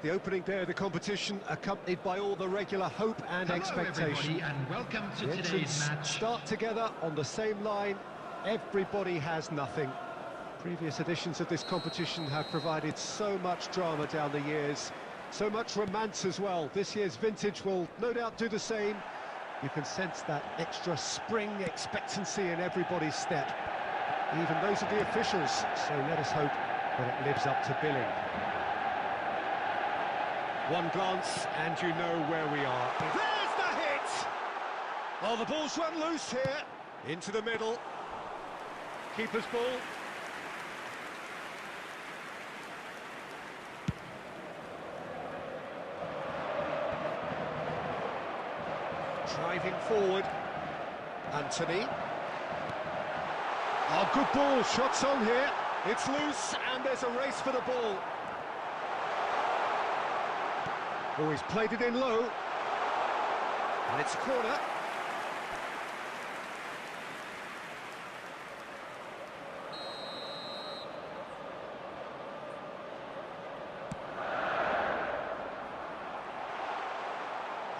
The opening day of the competition, accompanied by all the regular hope and expectation. And welcome to the today's match. Start together on the same line. Everybody has nothing. Previous editions of this competition have provided so much drama down the years, so much romance as well. This year's vintage will no doubt do the same. You can sense that extra spring expectancy in everybody's step. Even those of the officials, so let us hope that it lives up to billing. One glance and you know where we are. There's the hit! Oh, the ball's run loose here. Into the middle. Keeper's ball. Driving forward. Anthony. Oh, good ball. Shots on here. It's loose and there's a race for the ball. Oh, he's played it in low. And it's a corner.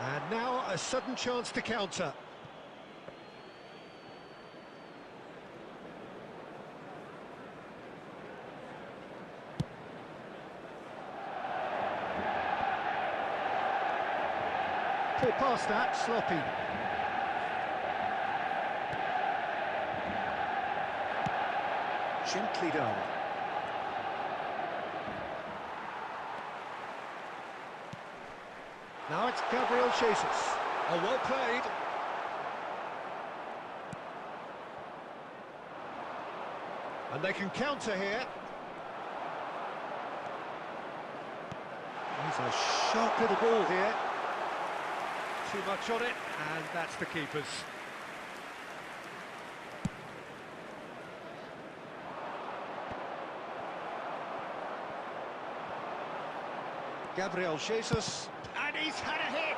And now a sudden chance to counter. Pull past that, sloppy. Gently done. Now it's Gabriel Jesus. Oh, well played. And they can counter here. He's a sharp little ball here. Too much on it, and that's the keeper's. Gabriel Jesus, and he's had a hit!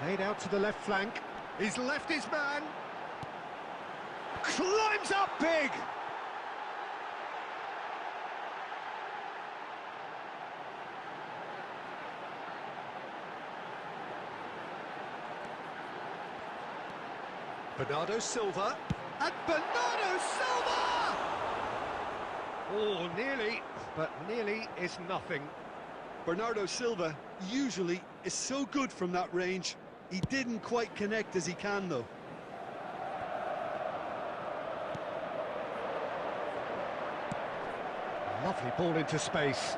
Played out to the left flank. He's left his man. Climbs up big. Bernardo Silva. And Bernardo Silva! Oh, nearly, but nearly is nothing. Bernardo Silva usually is so good from that range. He didn't quite connect as he can, though. Lovely ball into space.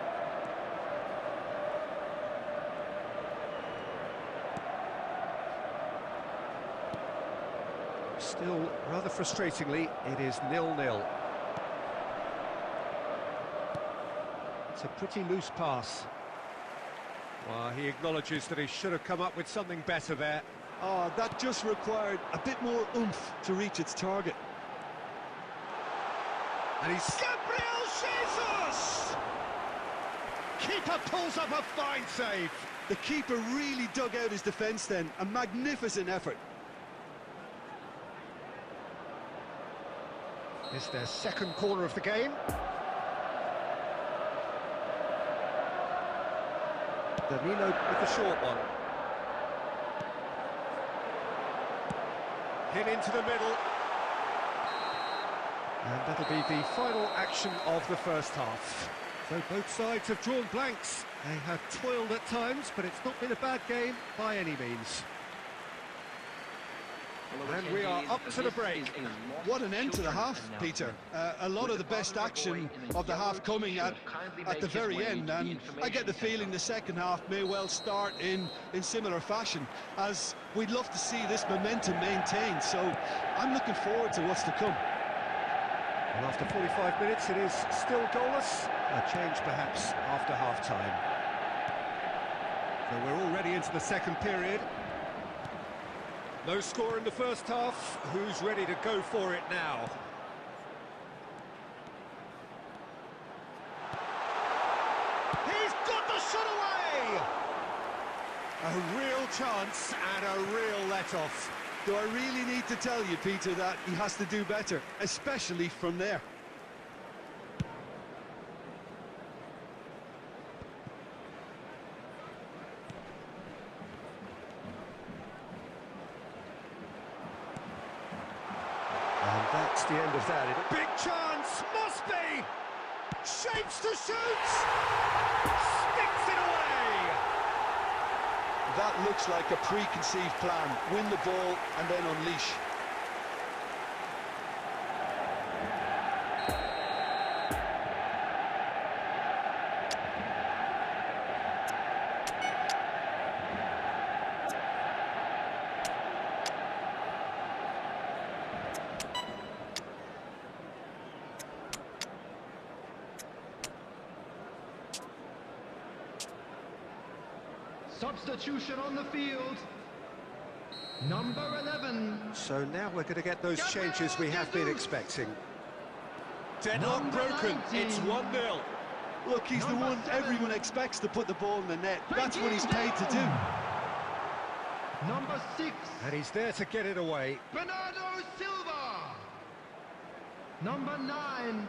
Still, rather frustratingly, it is 0-0. It's a pretty loose pass. Well, he acknowledges that he should have come up with something better there. Oh, that just required a bit more oomph to reach its target. And he's... Gabriel Jesus! Keeper pulls up a fine save. The keeper really dug out his defence then. A magnificent effort. It's their second corner of the game. Danilo with the short one. Hit into the middle. And that'll be the final action of the first half. So both sides have drawn blanks. They have toiled at times, but it's not been a bad game by any means. And we are up to the break. What an end to the half, Peter. A lot of the best action of the half coming at the very end, and I get the feeling the second half may well start in similar fashion, as we'd love to see this momentum maintained, so I'm looking forward to what's to come. And after 45 minutes, it is still goalless. A change perhaps after half-time. So we're already into the second period. No score in the first half. Who's ready to go for it now? He's got the shot away! A real chance and a real let-off. Do I really need to tell you, Peter, that he has to do better, especially from there? And that's the end of that. Big chance! Must be! Shapes to shoot! Sticks it away! That looks like a preconceived plan. Win the ball and then unleash. Substitution on the field. Number 11. So now we're going to get those changes we have been expecting. Deadlock Number broken. 19. It's 1-0. Look, he's the Number one 7. everyone expects to put the ball in the net. That's what he's paid to do. Number 6. And he's there to get it away. Bernardo Silva. Number 9.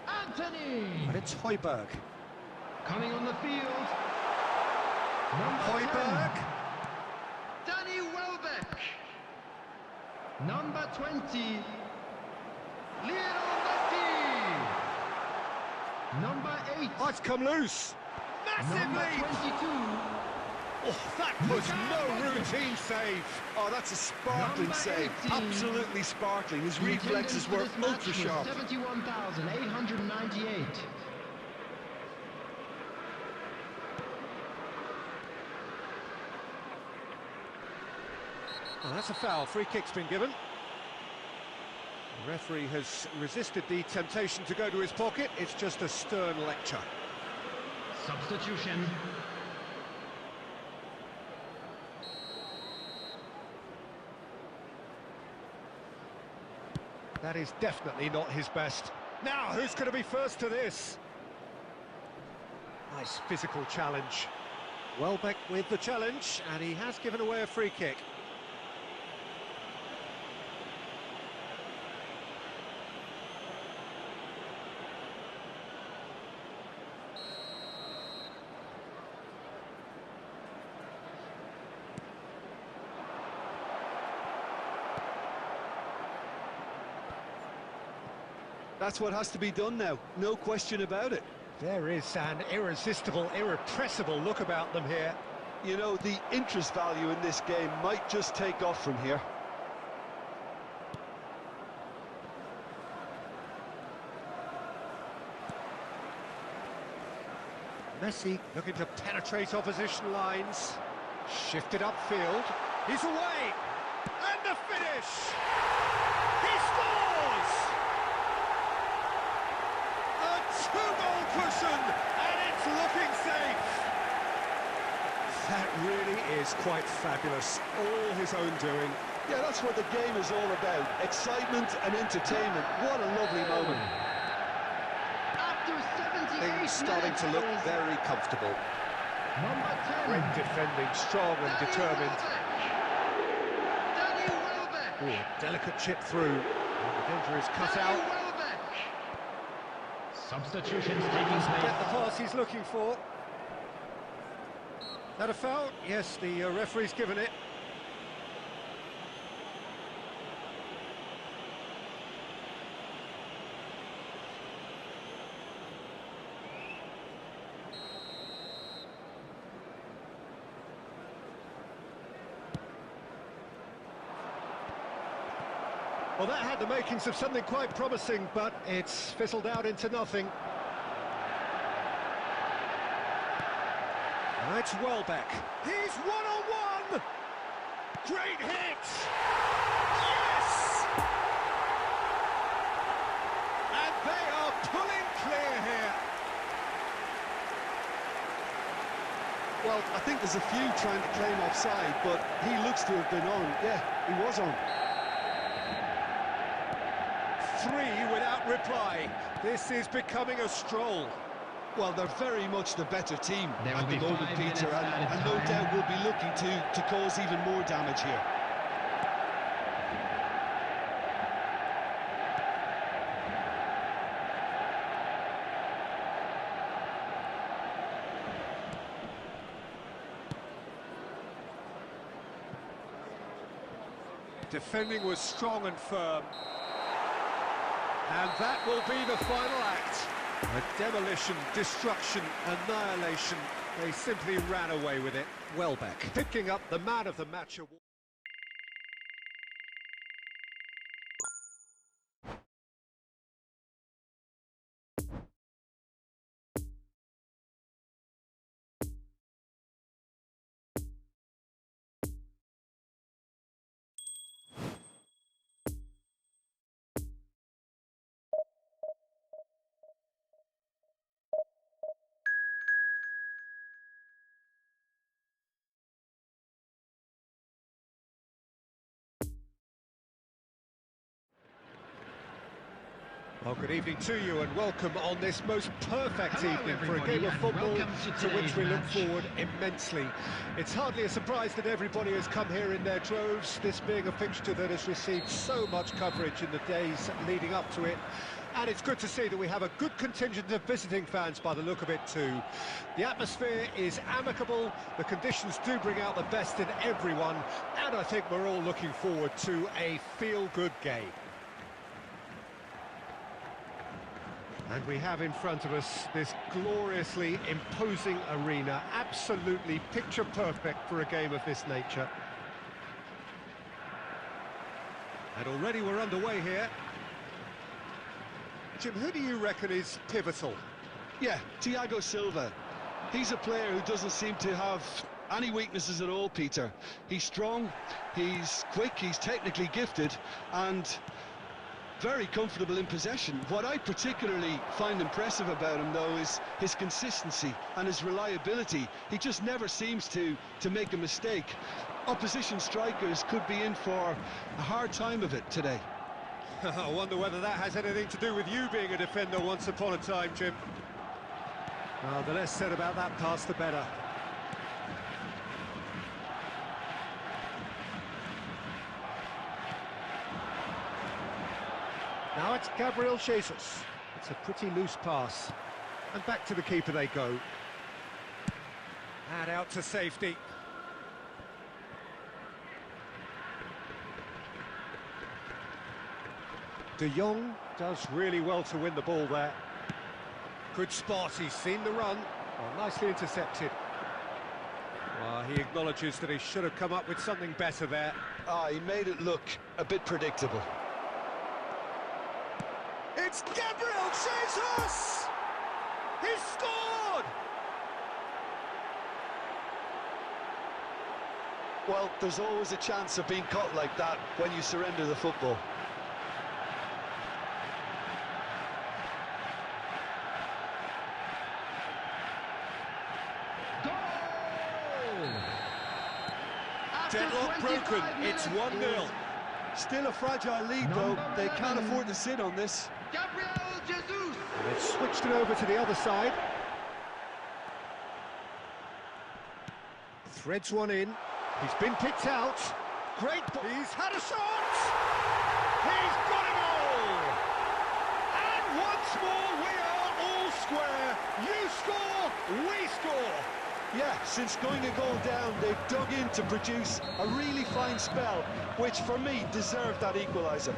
Anthony. And it's Højbjerg. Coming on the field. Number Højbjerg. 10. Danny Welbeck. Number 20. Lionel Messi. Number 8. Oh, it's come loose. Massive Number lead. 22. Oh, that was no routine save. Oh, that's a sparkling Number save. 18. Absolutely sparkling. His The reflexes were attendance for this match ultra sharp. was 71,898. Oh, that's a foul. Free kick's been given. The referee has resisted the temptation to go to his pocket. It's just a stern lecture. Substitution. That is definitely not his best. Now, who's going to be first to this? Nice physical challenge. Welbeck with the challenge, and he has given away a free kick. That's what has to be done now. No question about it. There is an irresistible, irrepressible look about them here. You know, the interest value in this game might just take off from here. Messi looking to penetrate opposition lines. Shifted upfield. He's away! And the finish! He scores! A two-goal cushion, and it's looking safe! That really is quite fabulous. All his own doing. Yeah, that's what the game is all about. Excitement and entertainment. What a lovely moment. After 78 Things starting to look minutes, very comfortable. Number 10. Great defending, strong and Danny determined. Welbeck. Danny Welbeck. Ooh, a delicate chip through. And the danger is cut Danny out. Welbeck. Substitutions taking Get place. the pass he's looking for. That a foul? Yes, the referee's given it. Well, that had the makings of something quite promising, but it's fizzled out into nothing. That's Welbeck. He's one-on-one! Great hit! Yes! Well, I think there's a few trying to claim offside, but he looks to have been on. Yeah, he was on. 3 without reply. This is becoming a stroll. Well, they're very much the better team There at will the be moment, 5 minutes Peter, added and no time. doubt will be looking to cause even more damage here. Defending was strong and firm. And that will be the final act. A demolition, destruction, annihilation. They simply ran away with it. Welbeck picking up the man of the match award. Well, good evening to you and welcome on this most perfect evening for a game of football to which we look forward immensely. It's hardly a surprise that everybody has come here in their droves, this being a fixture that has received so much coverage in the days leading up to it. And it's good to see that we have a good contingent of visiting fans by the look of it too. The atmosphere is amicable, the conditions do bring out the best in everyone, and I think we're all looking forward to a feel-good game. And we have in front of us this gloriously imposing arena, absolutely picture perfect for a game of this nature. And already we're underway here. Jim, who do you reckon is pivotal? Yeah, Thiago Silva. He's a player who doesn't seem to have any weaknesses at all, Peter. He's strong, he's quick, he's technically gifted, and very comfortable in possession. What I particularly find impressive about him, though, is his consistency and his reliability. He just never seems to make a mistake. Opposition strikers could be in for a hard time of it today. I wonder whether that has anything to do with you being a defender once upon a time, Jim. Well, the less said about that pass, the better. Now it's Gabriel Jesus. It's a pretty loose pass. And back to the keeper they go. And out to safety. De Jong does really well to win the ball there. Good spot, he's seen the run. Oh, nicely intercepted. Well, he acknowledges that he should have come up with something better there. He made it look a bit predictable. It's Gabriel Jesus! He's scored! Well, there's always a chance of being caught like that when you surrender the football. Deadlock broken, it's 1-0. Still a fragile lead, though. They can't afford to sit on this. Gabriel Jesus! And they've switched it over to the other side. Threads one in. He's been picked out. Great ball. He's had a shot! He's got it all! And once more we are all square. You score, we score. Yeah, since going a goal down, they've dug in to produce a really fine spell, which for me deserved that equaliser.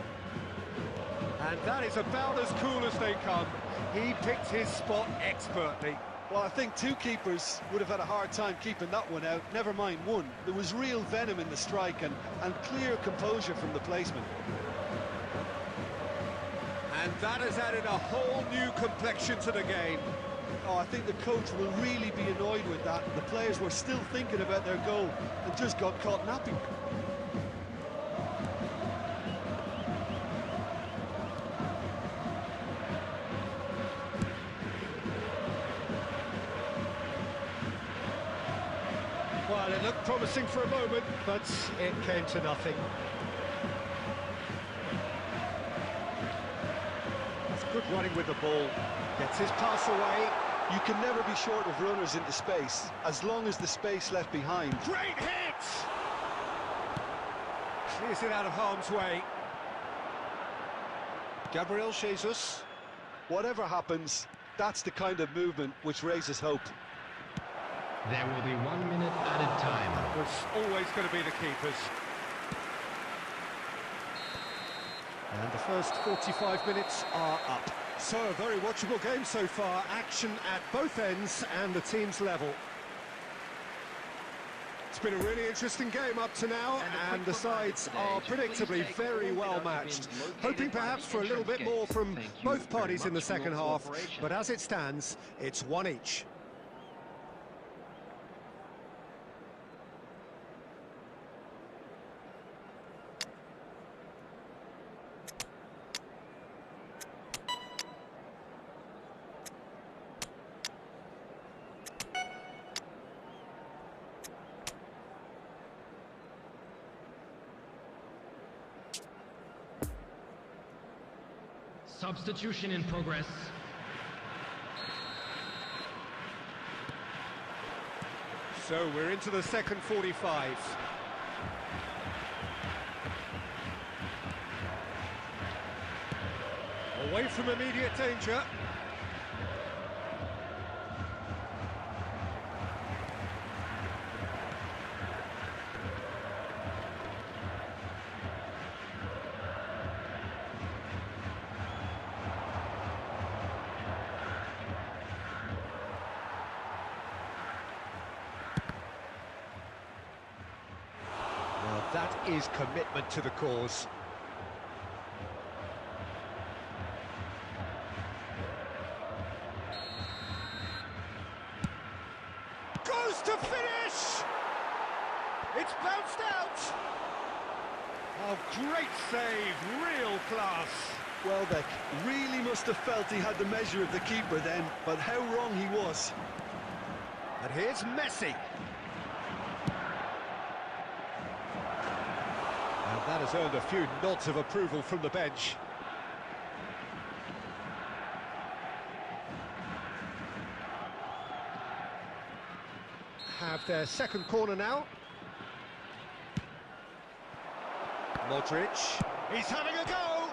And that is about as cool as they come. He picked his spot expertly. Well, I think two keepers would have had a hard time keeping that one out, never mind one. There was real venom in the strike and clear composure from the placement. And that has added a whole new complexion to the game. Oh, I think the coach will really be annoyed with that. The players were still thinking about their goal and just got caught napping. Well, it looked promising for a moment, but it came to nothing. That's good running with the ball. Gets his pass away. You can never be short of runners into space, as long as the space left behind. Great hit! Clears it out of harm's way. Gabriel Jesus. Whatever happens, that's the kind of movement which raises hope. There will be 1 minute added time. Was always going to be the keepers. And the first 45 minutes are up. So, a very watchable game so far. Action at both ends and the team's level. It's been a really interesting game up to now, and the sides are predictably very well matched. Hoping perhaps for a little bit more from both parties in the second half, but as it stands, it's one each. Substitution in progress. So we're into the second 45. Away from immediate danger. That is commitment to the cause. Goes to finish! It's bounced out! Oh, great save, real class. Welbeck really must have felt he had the measure of the keeper then, but how wrong he was. And here's Messi. That has earned a few nods of approval from the bench. Have their second corner now. Modric. He's having a go!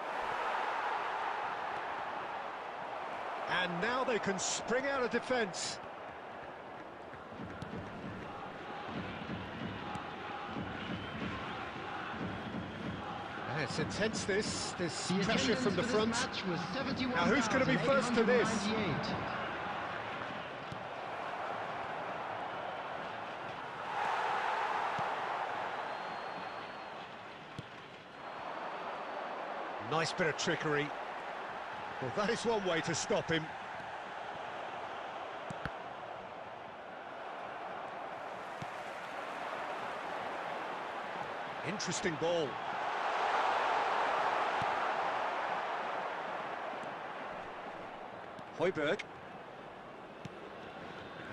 And now they can spring out of defence. It's intense, this pressure from the front. Now who's going to be first to this? Nice bit of trickery. Well, that is one way to stop him. Interesting ball. Højbjerg.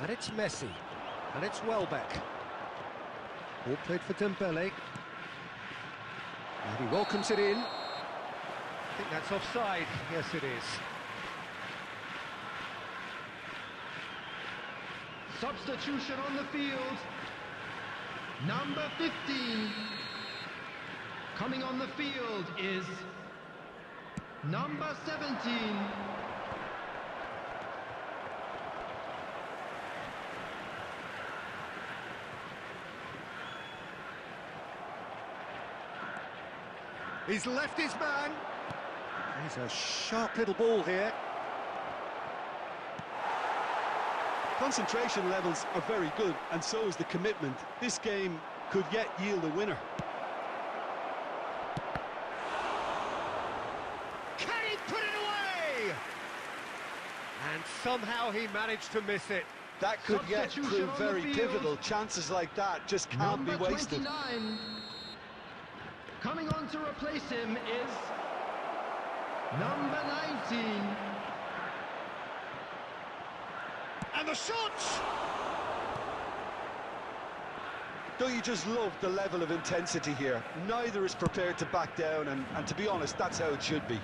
And it's Messi. And it's Welbeck. All played for Dembele. And he welcomes it in. I think that's offside. Yes, it is. Substitution on the field. Number 15. Coming on the field is number 17. He's left his man. He's a sharp little ball here. Concentration levels are very good, and so is the commitment. This game could yet yield a winner. Can he put it away? And somehow he managed to miss it. That could yet prove very pivotal. Chances like that just can't be wasted. Number 29. Coming on to replace him is number 19. And the shot! Don't you just love the level of intensity here? Neither is prepared to back down, and to be honest, that's how it should be.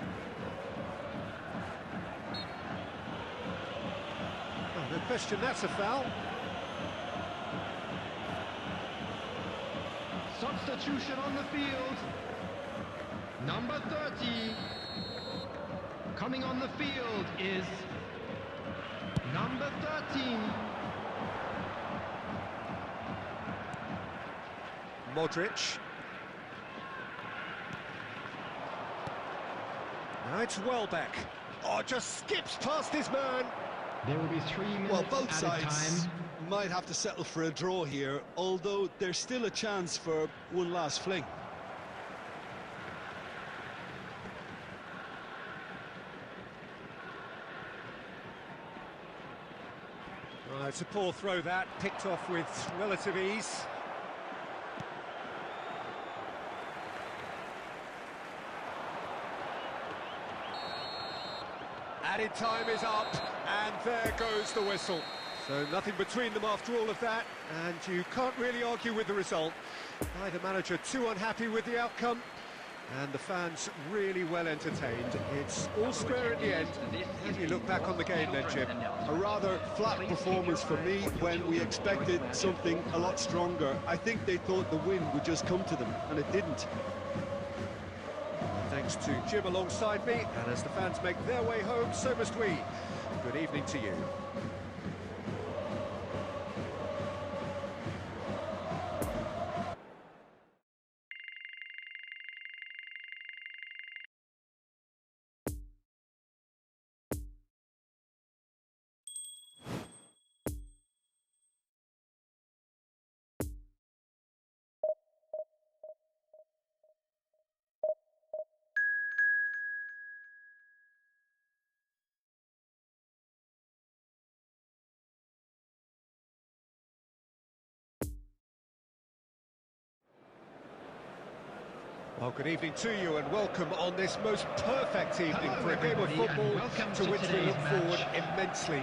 Oh, no question, that's a foul. Substitution on the field. Number 30. Coming on the field is number 13. Modric. Now it's Welbeck. Oh, just skips past his man. There will be 3 minutes Well, both added sides time. might have to settle for a draw here, although there's still a chance for one last fling. Oh, it's a poor throw that, picked off with relative ease. Added time is up, and there goes the whistle. So nothing between them after all of that, and you can't really argue with the result. Neither manager too unhappy with the outcome, and the fans really well entertained. It's all square at the end. How do you look back on the game then, Jim? A rather flat performance for me when we expected something a lot stronger. I think they thought the win would just come to them, and it didn't. Thanks to Jim alongside me, and as the fans make their way home, so must we. Good evening to you. Well, good evening to you and welcome on this most perfect evening for a game of football to which we look forward immensely.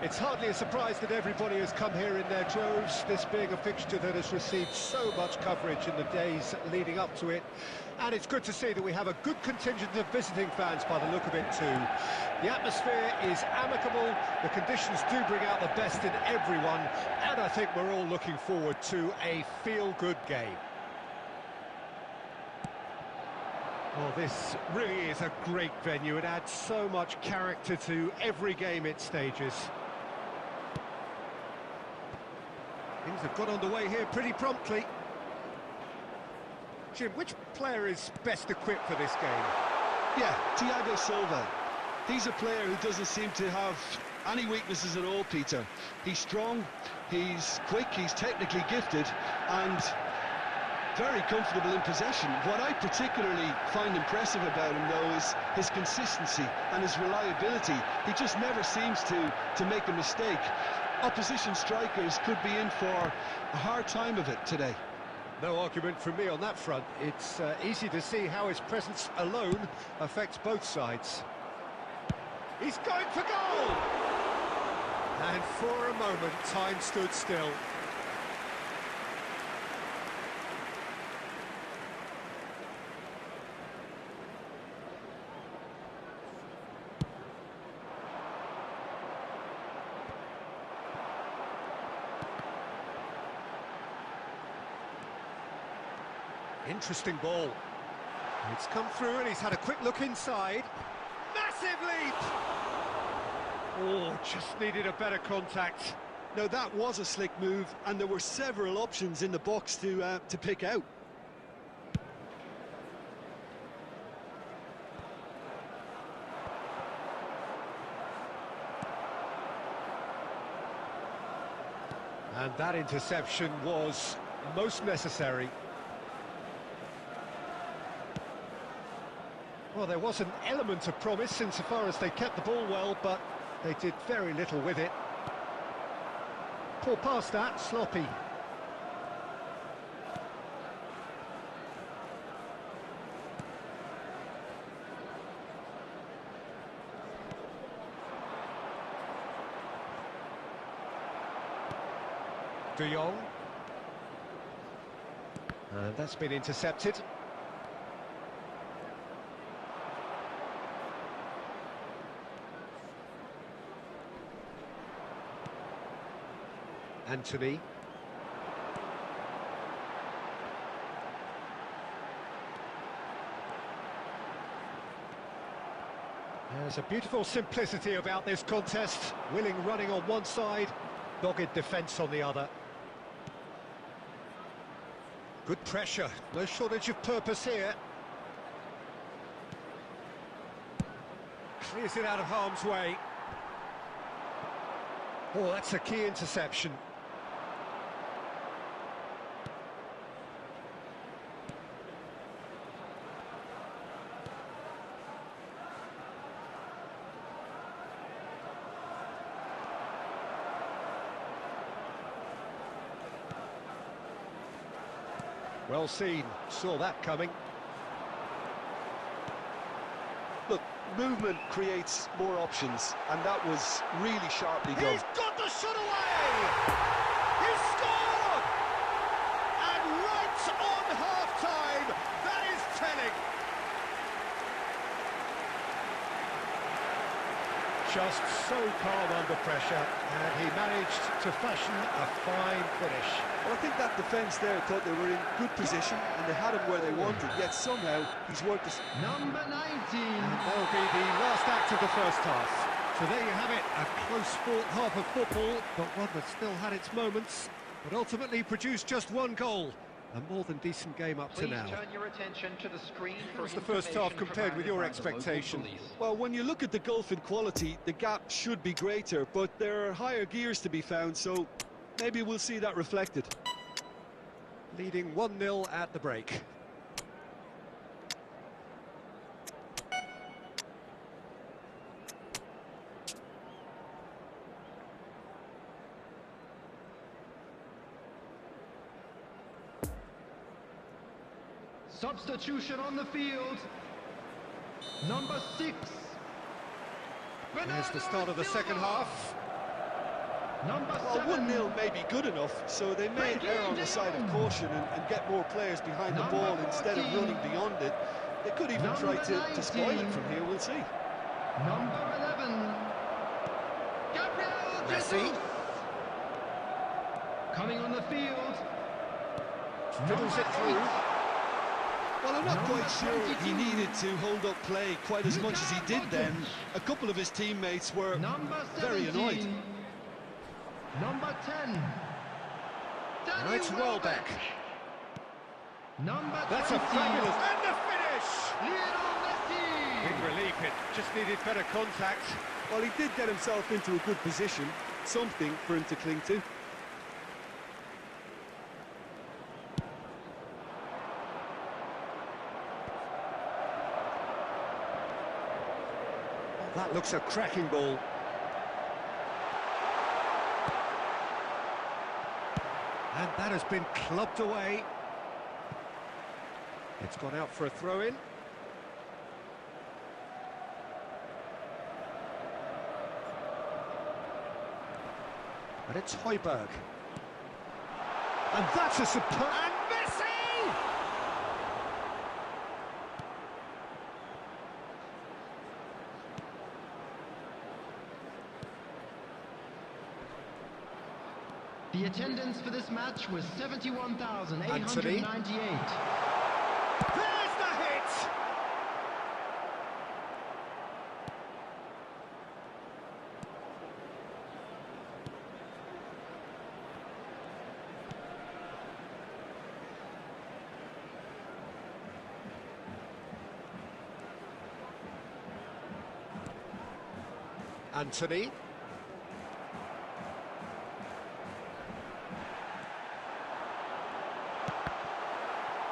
It's hardly a surprise that everybody has come here in their droves, this being a fixture that has received so much coverage in the days leading up to it. And it's good to see that we have a good contingent of visiting fans by the look of it too. The atmosphere is amicable, the conditions do bring out the best in everyone, and I think we're all looking forward to a feel-good game. Well, this really is a great venue. It adds so much character to every game it stages. Things have got underway here pretty promptly. Jim, which player is best equipped for this game? Yeah, Thiago Silva. He's a player who doesn't seem to have any weaknesses at all, Peter. He's strong, he's quick, he's technically gifted, and very comfortable in possession. What I particularly find impressive about him, though, is his consistency and his reliability. He just never seems to make a mistake. Opposition strikers could be in for a hard time of it today. No argument from me on that front. It's easy to see how his presence alone affects both sides. He's going for goal! And for a moment, time stood still. Interesting ball. It's come through and he's had a quick look inside. Massive leap! Oh, just needed a better contact. No, that was a slick move, and there were several options in the box to pick out. And that interception was most necessary. Well, there was an element of promise insofar as they kept the ball well, but they did very little with it. Poor pass that, sloppy. De Jong. And that's been intercepted. Anthony. There's a beautiful simplicity about this contest. Willing running on one side, dogged defence on the other. Good pressure, no shortage of purpose here. Clears it out of harm's way. Oh, that's a key interception. Well seen, saw that coming. Look, movement creates more options, and that was really sharply done. He's got the shot away! He's scored! And right on half-time, that is telling. Just so calm under pressure, and he managed to fashion a fine finish. Well, I think that defence there thought they were in good position, and they had him where they wanted, yet somehow he's worked this. Number 19. That'll be the last act of the first half. So there you have it, a close-fought half of football, but one that still had its moments, but ultimately produced just one goal. A more than decent game up to now. Please turn your attention to the screen for How's the first half compared with your expectation? Well, when you look at the gulf in quality, the gap should be greater, but there are higher gears to be found, so maybe we'll see that reflected. Leading 1-0 at the break. Substitution on the field. Number 6. Here's the start of the second half. Number Well, 7. 1-0 may be good enough, so they may err on the side of caution and get more players behind the Number ball instead of 14. running beyond it. They could even try to spoil it from here, we'll see. Number 11. Gabriel Messi. Jesus. Coming on the field. Fiddles it through. Well, I'm not Number quite sure he 22. needed to hold up play quite as much as he did then. A couple of his teammates were Number very 17. annoyed. Number 10. Now it's Welbeck. Number That's 20. a fabulous... And the finish! Lionel Messi. Big relief, it just needed better contact. Well, he did get himself into a good position, something for him to cling to. That looks a cracking ball. And that has been clubbed away. It's gone out for a throw-in. And it's Højbjerg. And that's a superb... And Messi! The attendance for this match was 71,898. There's the hit! Anthony.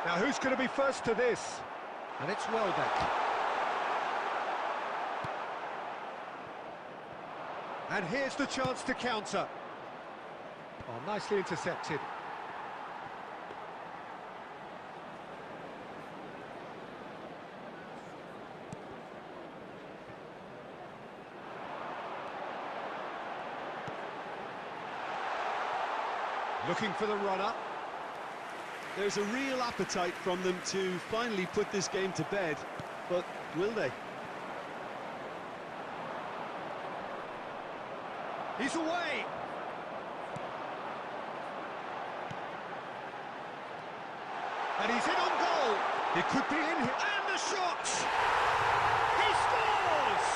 Now who's going to be first to this? And it's Welbeck. And here's the chance to counter. Oh, nicely intercepted. Looking for the runner. There's a real appetite from them to finally put this game to bed, but will they? He's away! And he's in on goal! He could be in here. And the shot! He scores!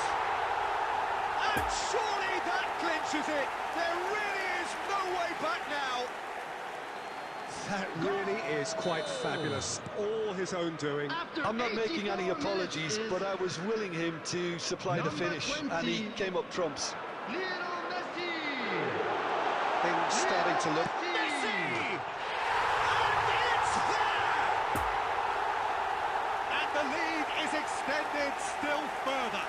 And surely that clinches it! There really is no way back now! That really is quite fabulous. All his own doing. I'm not making any apologies, but I was willing him to supply the finish, and he came up trumps. Things starting to look... Messi! And it's there! And the lead is extended still further.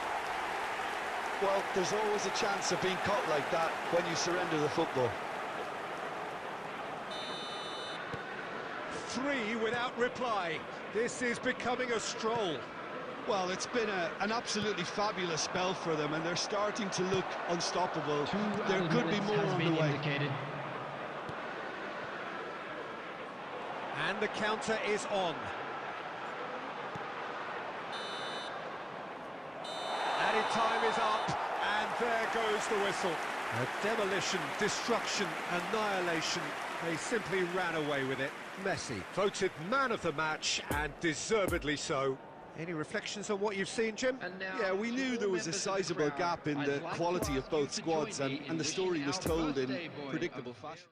Well, there's always a chance of being caught like that when you surrender the football. 3 without reply. This is becoming a stroll. Well, it's been an absolutely fabulous spell for them, and they're starting to look unstoppable. There could be more on the way. And the counter is on. Added time is up, and there goes the whistle. A demolition, destruction, annihilation. They simply ran away with it. Messi voted man of the match, and deservedly so. Any reflections on what you've seen, Jim? Yeah, we knew there was a sizable gap in the quality of both squads, and the story was told in predictable fashion.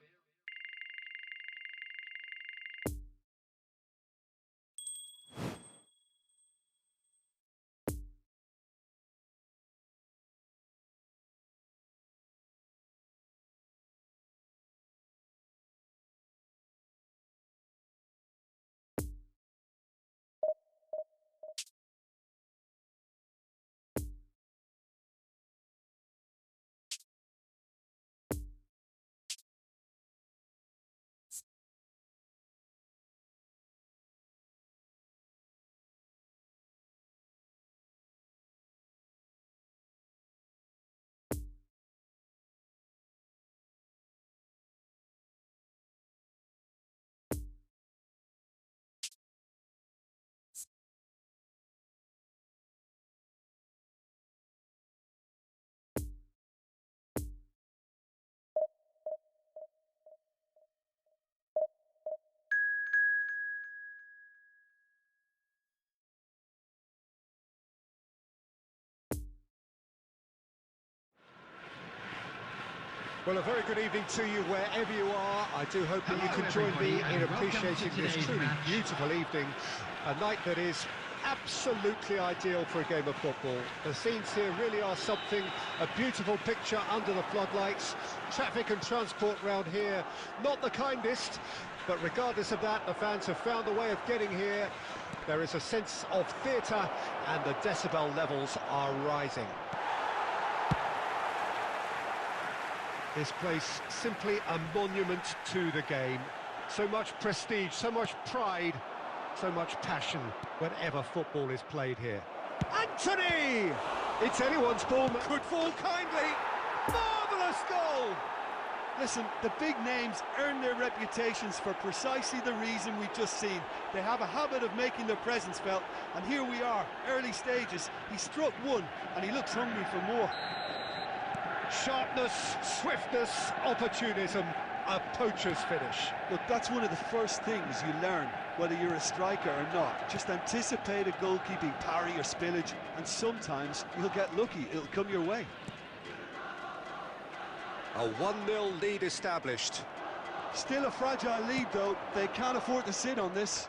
Well, a very good evening to you wherever you are. I do hope that you can join me in appreciating this truly beautiful evening. A night that is absolutely ideal for a game of football. The scenes here really are something, a beautiful picture under the floodlights. Traffic and transport round here, not the kindest, but regardless of that, the fans have found a way of getting here. There is a sense of theatre, and the decibel levels are rising. This place, simply a monument to the game. So much prestige, so much pride, so much passion whenever football is played here. Anthony! It's anyone's ball, could fall kindly. Marvellous goal! Listen, the big names earn their reputations for precisely the reason we've just seen. They have a habit of making their presence felt, and here we are, early stages. He struck one, and he looks hungry for more. Sharpness, swiftness, opportunism, a poacher's finish. Look, that's one of the first things you learn, whether you're a striker or not. Just anticipate a goalkeeping parry or spillage, and sometimes you'll get lucky, it'll come your way. A 1-0 lead established. Still a fragile lead, though. They can't afford to sit on this.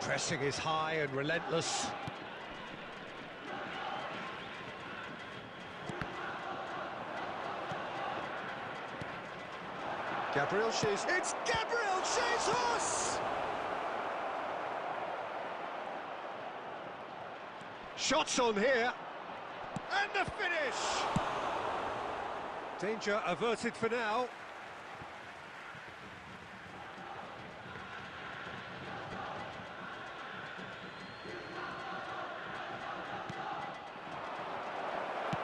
Pressing is high and relentless. Gabriel Jesus. It's Gabriel Jesus! Shots on here. And the finish! Danger averted for now.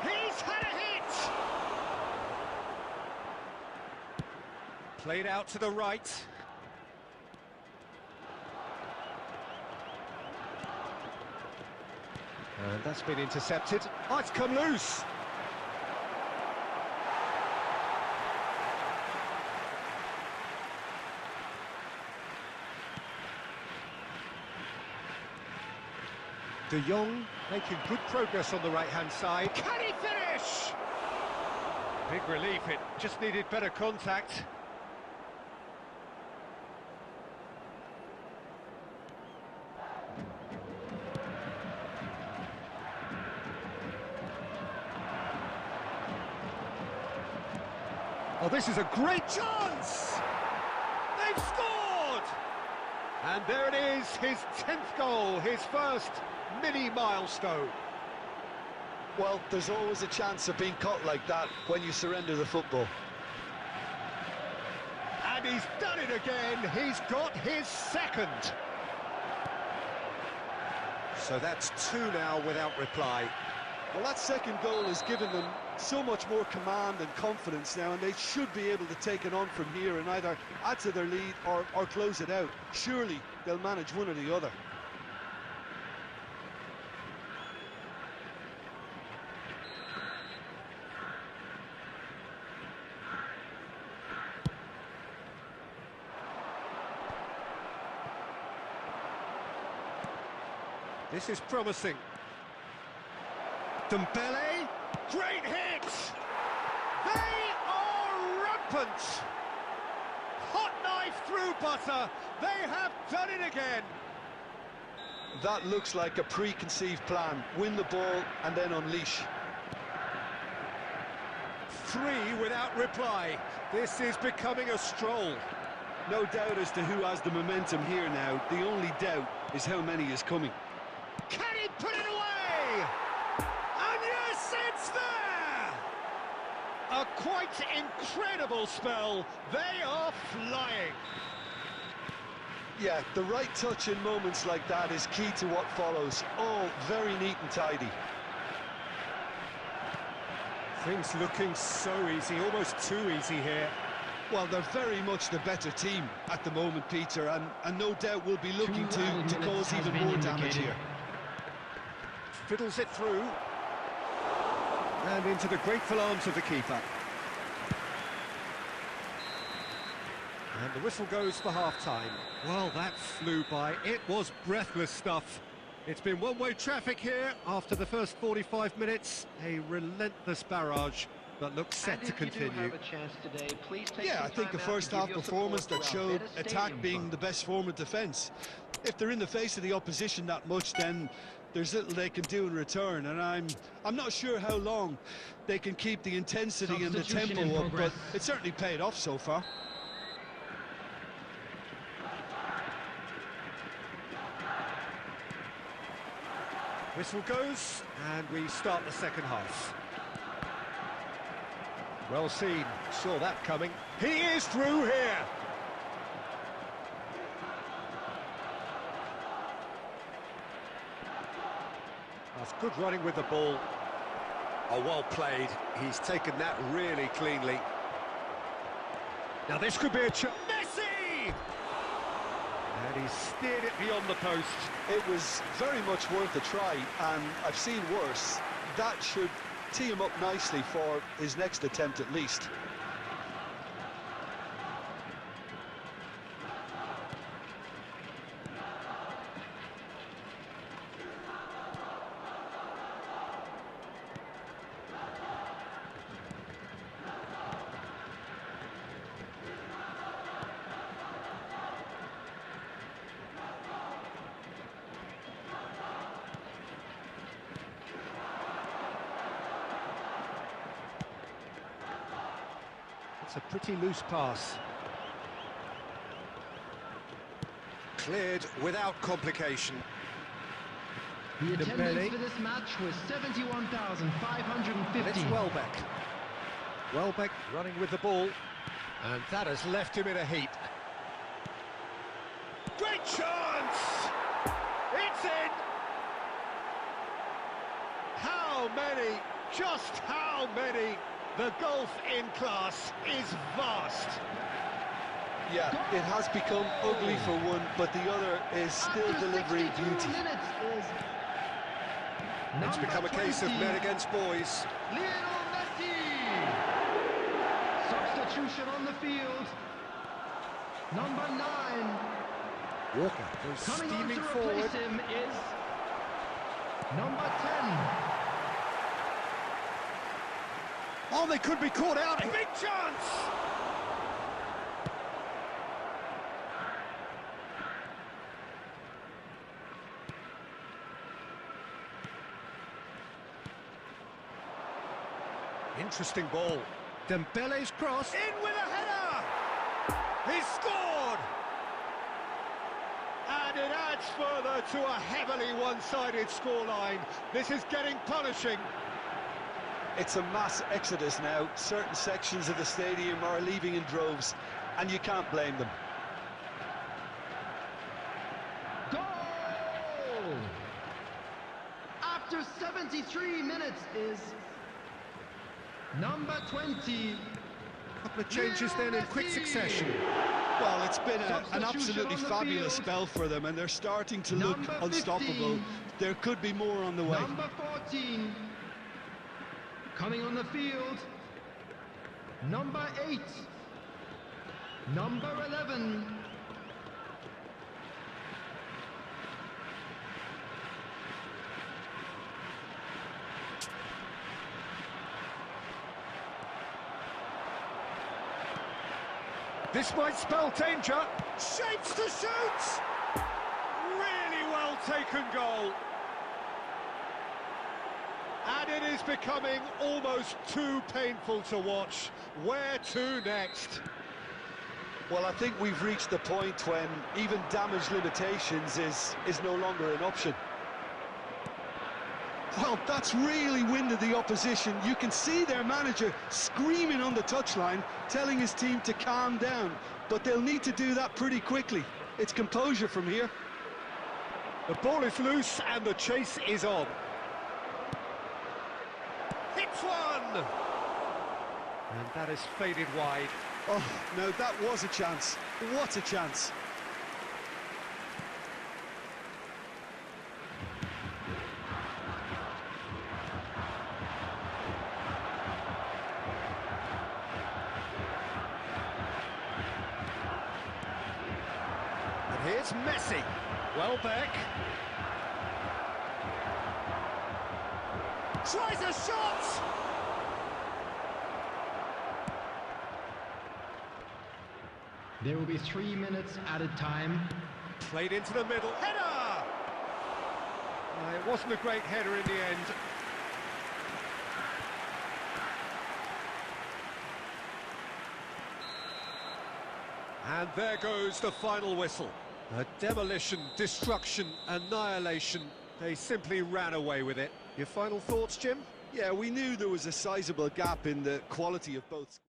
He's had a hit! Played out to the right. And that's been intercepted. Oh, it's come loose. De Jong making good progress on the right-hand side. Can he finish? Big relief, it just needed better contact. Oh, this is a great chance! They've scored! And there it is, his 10th goal, his first mini-milestone. Well, there's always a chance of being caught like that when you surrender the football. And he's done it again, he's got his second. So that's 2 now without reply. Well, that second goal has given them so much more command and confidence now, and they should be able to take it on from here and either add to their lead or close it out. Surely they'll manage one or the other. This is promising. Dembele, great hit! They are rampant! Hot knife through butter, they have done it again! That looks like a preconceived plan. Win the ball and then unleash. 3 without reply. This is becoming a stroll. No doubt as to who has the momentum here now. The only doubt is how many is coming. Can he put it away? And yes, it's there! A quite incredible spell. They are flying. Yeah, the right touch in moments like that is key to what follows. All very neat and tidy. Things looking so easy, almost too easy here. Well, they're very much the better team at the moment, Peter, and no doubt will be looking to cause even more damage here. Fiddles it through. And into the grateful arms of the keeper. And the whistle goes for half-time. Well, that flew by. It was breathless stuff. It's been one-way traffic here after the first 45 minutes. A relentless barrage that looks set to continue. Yeah, I think a first-half performance that showed attack being the best form of defence. If they're in the face of the opposition that much, then there's little they can do in return, and I'm not sure how long they can keep the intensity and the tempo up, but it certainly paid off so far. Whistle goes, and we start the second half. Well seen, saw that coming. He is through here! That's good running with the ball. Oh, well played. He's taken that really cleanly. Now this could be a chance. Messi! And he steered it beyond the post. It was very much worth a try, and I've seen worse. That should tee him up nicely for his next attempt at least. It's a pretty loose pass. Cleared without complication. The attendance for this match was 71,550. It's Welbeck. Welbeck running with the ball, and that has left him in a heap. Great chance! It's in! How many? Just how many? The gulf in class is vast. Yeah, it has become ugly for one, but the other is still delivering beauty. It's become a case of men against boys. Lionel Messi! Substitution on the field. Number 9. Walker goes Coming on steaming to forward. replace him is number 10. Oh, they could be caught out. Big chance! Interesting ball. Dembele's cross. In with a header! He's scored! And it adds further to a heavily one-sided scoreline. This is getting punishing. It's a mass exodus now. Certain sections of the stadium are leaving in droves, and you can't blame them. Goal! After 73 minutes is number 20. Couple of changes then in quick succession. Well, it's been an Substitution absolutely on the fabulous field. spell for them, and they're starting to look Number unstoppable. 15. There could be more on the way. Number 14. Coming on the field. Number 8. Number 11. This might spell danger. Shapes to shoot! Really well taken goal. And it is becoming almost too painful to watch. Where to next? Well, I think we've reached the point when even damage limitations is no longer an option. Well, that's really winded the opposition. You can see their manager screaming on the touchline, telling his team to calm down. But they'll need to do that pretty quickly. It's composure from here. The ball is loose and the chase is on. Hits one! And that is faded wide. Oh, no, that was a chance. What a chance. And here's Messi. Welbeck. Tries a shot! There will be 3 minutes added time. Played into the middle. Header! It wasn't a great header in the end. And there goes the final whistle. A demolition, destruction, annihilation. They simply ran away with it. Your final thoughts, Jim? Yeah, we knew there was a sizable gap in the quality of both.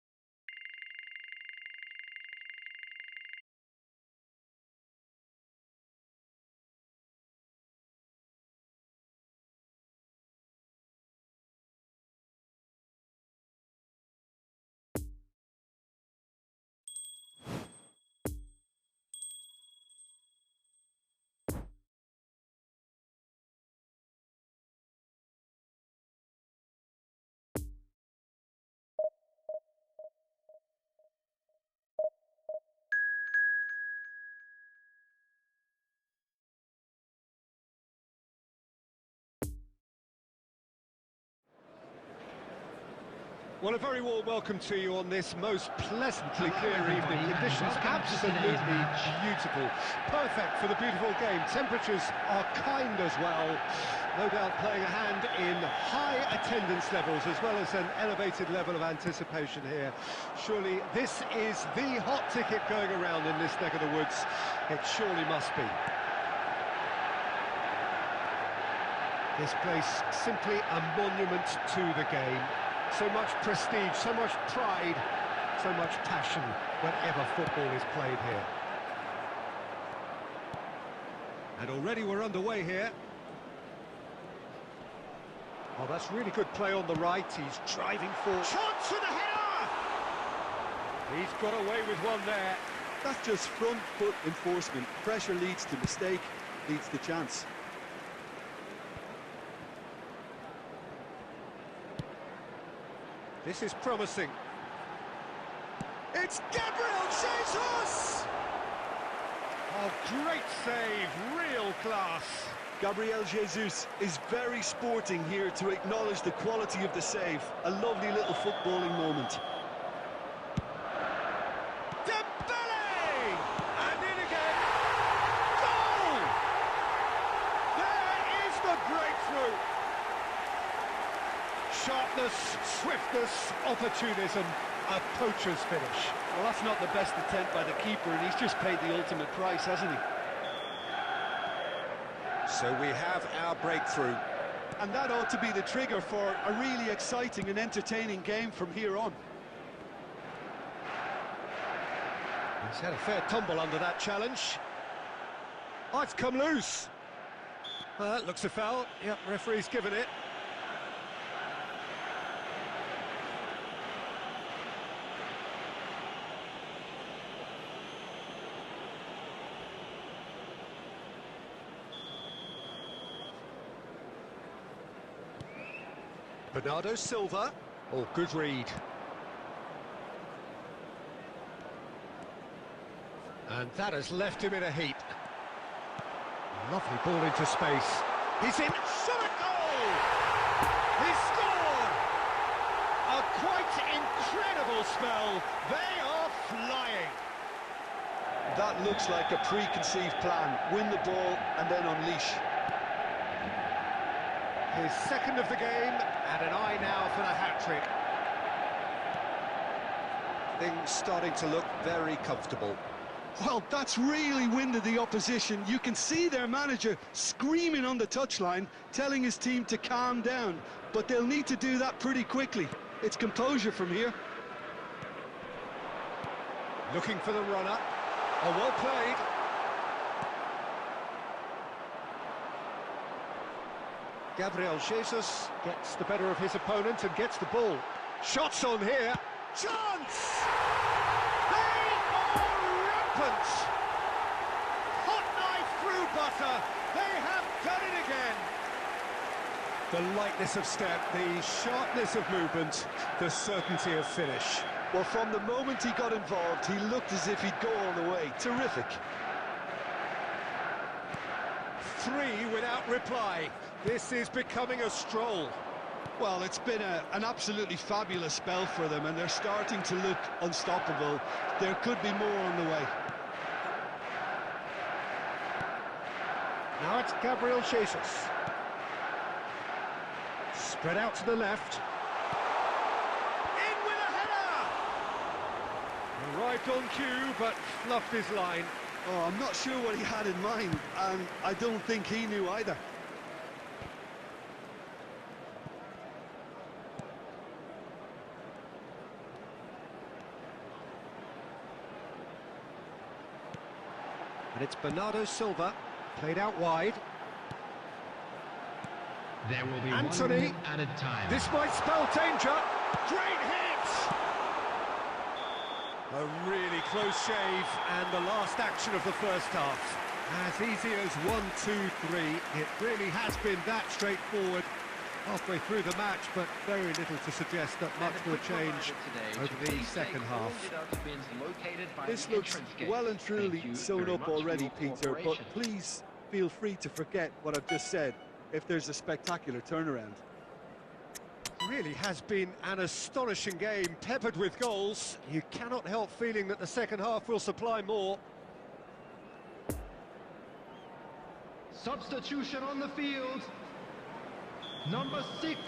Well, a very warm welcome to you on this most pleasantly clear evening. Conditions absolutely beautiful. Perfect for the beautiful game. Temperatures are kind as well. No doubt playing a hand in high attendance levels as well as an elevated level of anticipation here. Surely this is the hot ticket going around in this neck of the woods. It surely must be. This place simply a monument to the game. So much prestige, so much pride, so much passion whenever football is played here. And already we're underway here. Oh, that's really good play on the right. He's driving forward. Chance for the header! He's got away with one there. That's just front foot enforcement. Pressure leads to mistake, leads to chance. This is promising. It's Gabriel Jesus! Oh, great save, real class. Gabriel Jesus is very sporting here to acknowledge the quality of the save. A lovely little footballing moment. And in again. Goal! There is the breakthrough. Sharpness, swiftness, opportunism, a poacher's finish. Well, that's not the best attempt by the keeper, and he's just paid the ultimate price, hasn't he? So we have our breakthrough. And that ought to be the trigger for a really exciting and entertaining game from here on. He's had a fair tumble under that challenge. Oh, it's come loose. That looks a foul. Yep, referee's given it. Bernardo Silva. Oh, good read. And that has left him in a heap. Lovely ball into space. He's in. Shot a goal! He scored! A quite incredible spell. They are flying. That looks like a preconceived plan. Win the ball and then unleash. His second of the game, and an eye now for the hat-trick. Things starting to look very comfortable. Well, that's really winded the opposition. You can see their manager screaming on the touchline, telling his team to calm down. But they'll need to do that pretty quickly. It's composure from here. Looking for the runner. Oh, well played. Gabriel Jesus gets the better of his opponent and gets the ball. Shots on here. Chance! They are rampant! Hot knife through butter. They have done it again. The lightness of step, the sharpness of movement, the certainty of finish. Well, from the moment he got involved, he looked as if he'd go all the way. Terrific. 3 without reply. This is becoming a stroll. Well, it's been an absolutely fabulous spell for them, and they're starting to look unstoppable. There could be more on the way. Now it's Gabriel Jesus. Spread out to the left. In with a header! Arrived on cue, but fluffed his line. Oh, I'm not sure what he had in mind, and I don't think he knew either. And it's Bernardo Silva, played out wide. There will be Anthony, 1 minute added time. This might spell danger. Great hit! A really close shave, and the last action of the first half. As easy as 1, 2, 3. It really has been that straightforward. Halfway through the match, but very little to suggest that much will change over the second half. This looks well and truly sewn up already, Peter, but please feel free to forget what I've just said if there's a spectacular turnaround. Really has been an astonishing game, peppered with goals. You cannot help feeling that the second half will supply more. Substitution on the field. Number 6.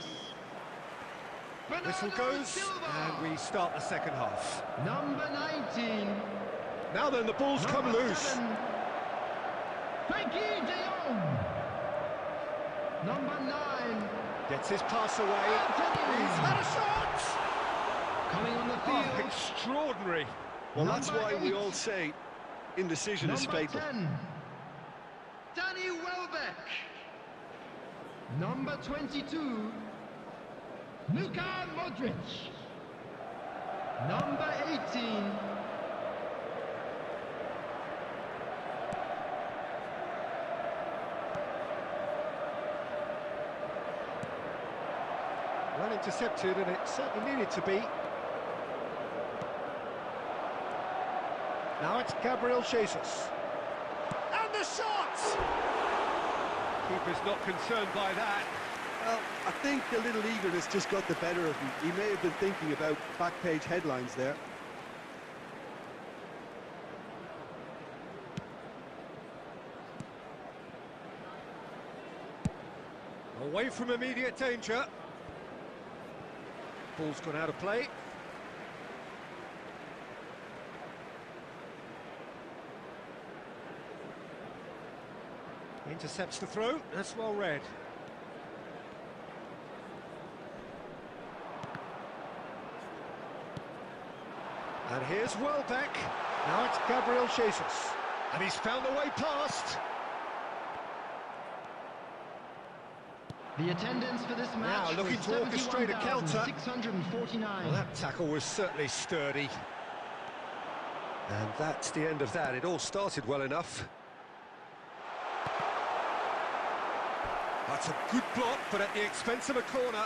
Whistle goes, and we start the second half. Number 19. Now then, the ball's come loose. 7. Frankie de Jong. Number 9. Gets his pass away. He's had a shot! Coming on the Oh, field. extraordinary. Well, that's Number why we 8. all say indecision is Number fatal. 10. Danny Welbeck. Number 22. Luka Modric. Number 18. Well intercepted, and it certainly needed to be. Now it's Gabriel Jesus. And the shot! Keeper's not concerned by that. Well, I think a little eagerness just got the better of him. He may have been thinking about back-page headlines there. Away from immediate danger. Ball's gone out of play. Intercepts the throw, that's well read. And here's Welbeck. Now it's Gabriel Jesus. And he's found a way past. The attendance for this match Now looking was to orchestrate a counter. 649. Well, that tackle was certainly sturdy. And that's the end of that. It all started well enough. That's a good block, but at the expense of a corner.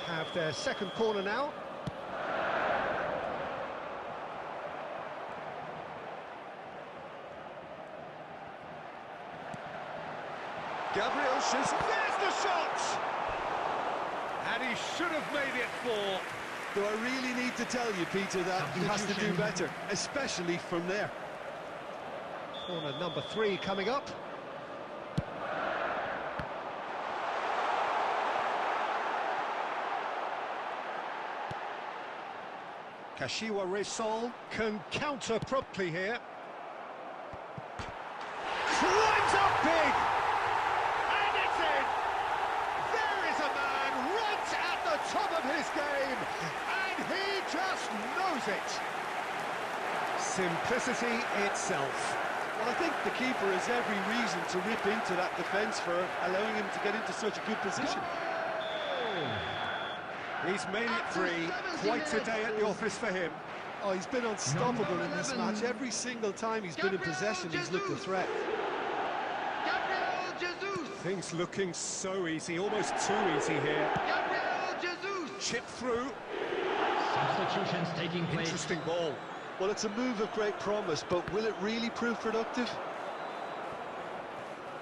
Have their second corner now. Gabriel Jesus, there's the shot! And he should have made it four. Do I really need to tell you, Peter, that he has to do better, especially from there? Corner number 3 coming up. Kashiwa Resol can counter promptly here. Climbs up big! And it's in! There is a man right at the top of his game, and he just knows it. Simplicity itself. Well, I think the keeper has every reason to rip into that defence for allowing him to get into such a good position. He's made it 3. Quite a day at the office for him. Oh, he's been unstoppable in this match. Every single time he's been in possession, he's looked a threat. Gabriel Jesus! Things looking so easy, almost too easy here. Gabriel Jesus! Chip through. Substitutions taking place. Interesting ball. Well, it's a move of great promise, but will it really prove productive?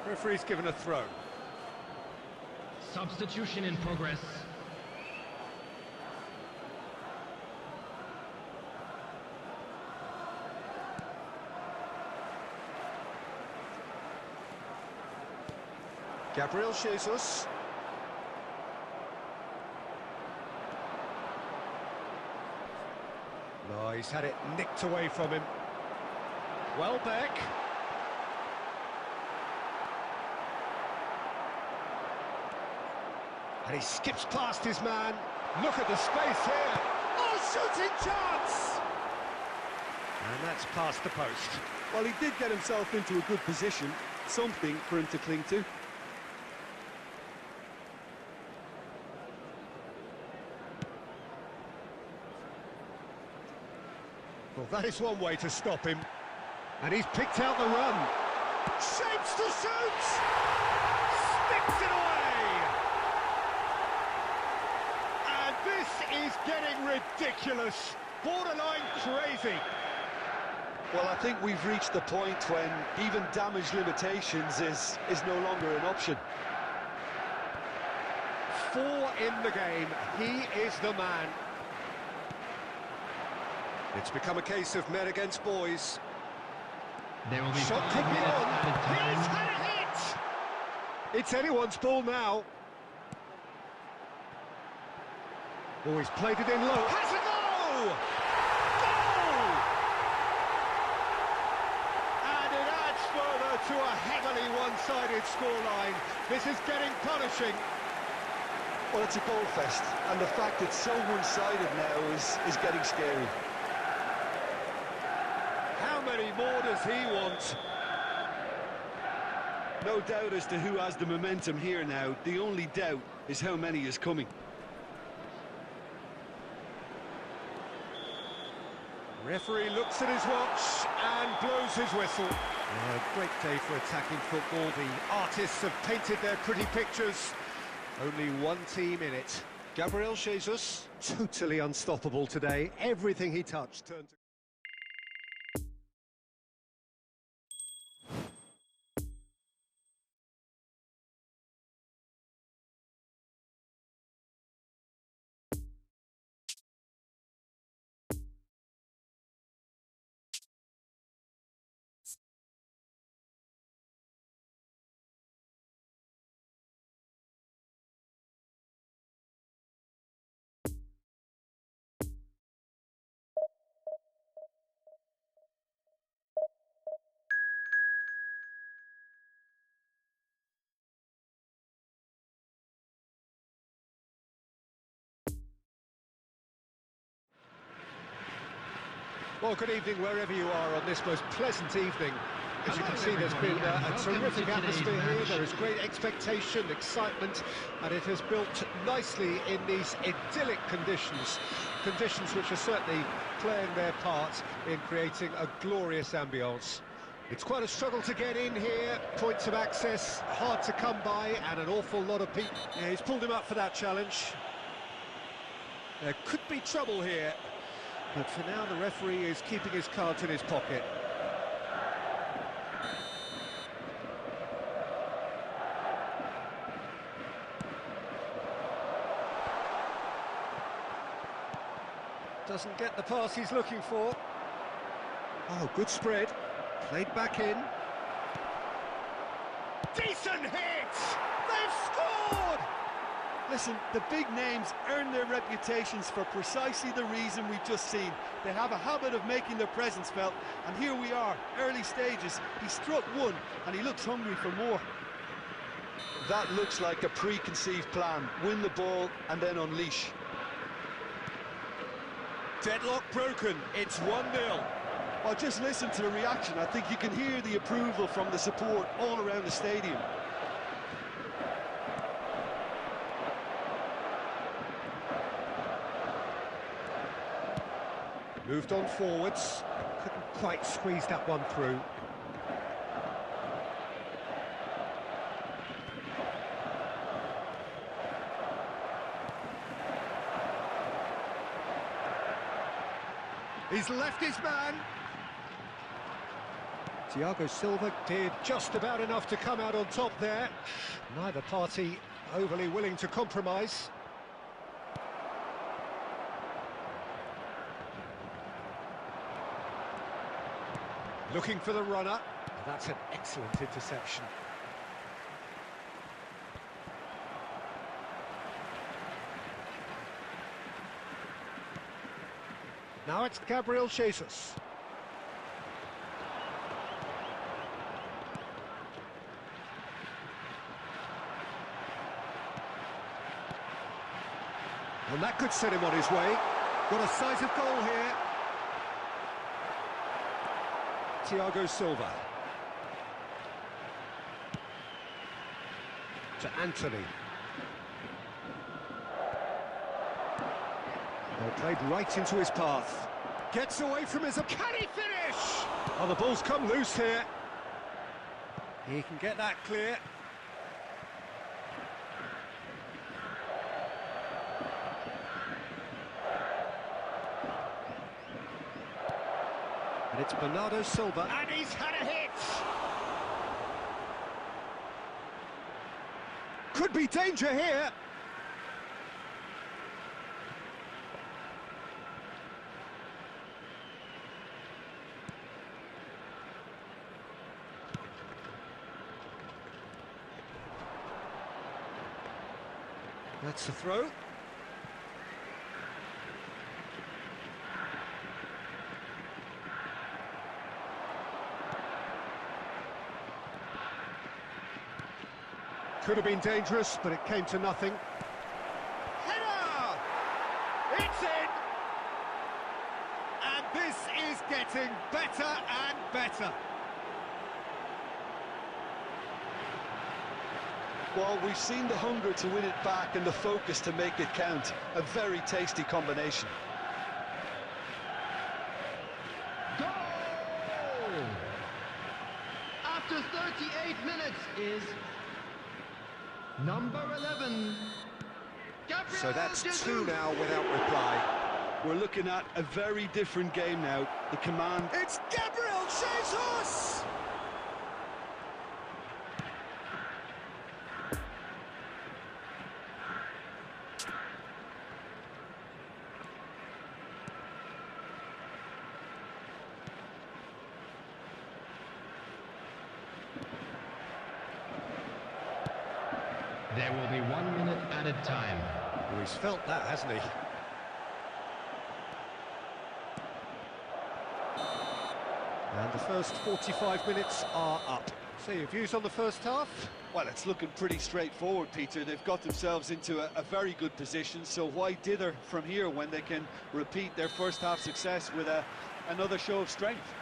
Referee's given a throw. Substitution in progress. Gabriel Jesus. No, he's had it nicked away from him. Welbeck. And he skips past his man. Look at the space here. Oh, shooting chance! And that's past the post. Well, he did get himself into a good position. Something for him to cling to. Well, that is one way to stop him. And he's picked out the run. Shapes to shoot! Sticks it away! And this is getting ridiculous. Borderline crazy. Well, I think we've reached the point when even damage limitations is no longer an option. 4 in the game. He is the man. It's become a case of men against boys. There will be Shot 5 could be minutes on. added time. He's had a hit! It's anyone's ball now. Oh, he's played it in low. Has a goal! Goal! And it adds further to a heavily one-sided scoreline. This is getting punishing. Well, it's a goal fest, and the fact it's so one-sided now is getting scary. How many more does he want? No doubt as to who has the momentum here now. The only doubt is how many is coming. Referee looks at his watch and blows his whistle. A great day for attacking football. The artists have painted their pretty pictures. Only one team in it. Gabriel Jesus, totally unstoppable today. Everything he touched turned to... Well, good evening wherever you are on this most pleasant evening. As you can see, there's been a terrific atmosphere here. There is great expectation, excitement, and it has built nicely in these idyllic conditions. Conditions which are certainly playing their part in creating a glorious ambience. It's quite a struggle to get in here, points of access hard to come by, and an awful lot of people. Yeah, he's pulled him up for that challenge. There could be trouble here, but for now the referee is keeping his cards in his pocket. Doesn't get the pass he's looking for. Oh, good spread. Played back in. Decent hit! They've scored! Listen, the big names earn their reputations for precisely the reason we've just seen. They have a habit of making their presence felt, and here we are, early stages. He struck one, and he looks hungry for more. That looks like a preconceived plan. Win the ball, and then unleash. Deadlock broken, it's 1-0. Well, just listen to the reaction. I think you can hear the approval from the support all around the stadium. Moved on forwards, couldn't quite squeeze that one through. He's left his man. Thiago Silva did just about enough to come out on top there. Neither party overly willing to compromise. Looking for the runner. That's an excellent interception. Now it's Gabriel Jesus. And that could set him on his way. Got a decisive goal here. Thiago Silva. To Anthony. Well, played right into his path. Gets away from his... Can he finish? Oh, the ball's come loose here. He can get that clear. And it's Bernardo Silva. And he's had a hit! Could be danger here. That's the throw. Could have been dangerous, but it came to nothing. Header! It's in! And this is getting better and better. Well, we've seen the hunger to win it back and the focus to make it count. A very tasty combination. Goal! After 38 minutes is Number 11. So that's two now without reply. We're looking at a very different game now. The command... It's Gabriel Jesus! There will be 1 minute added time. Oh, he's felt that, hasn't he? And the first 45 minutes are up. So your views on the first half? Well, it's looking pretty straightforward, Peter. They've got themselves into a very good position, so why dither from here when they can repeat their first half success with another show of strength?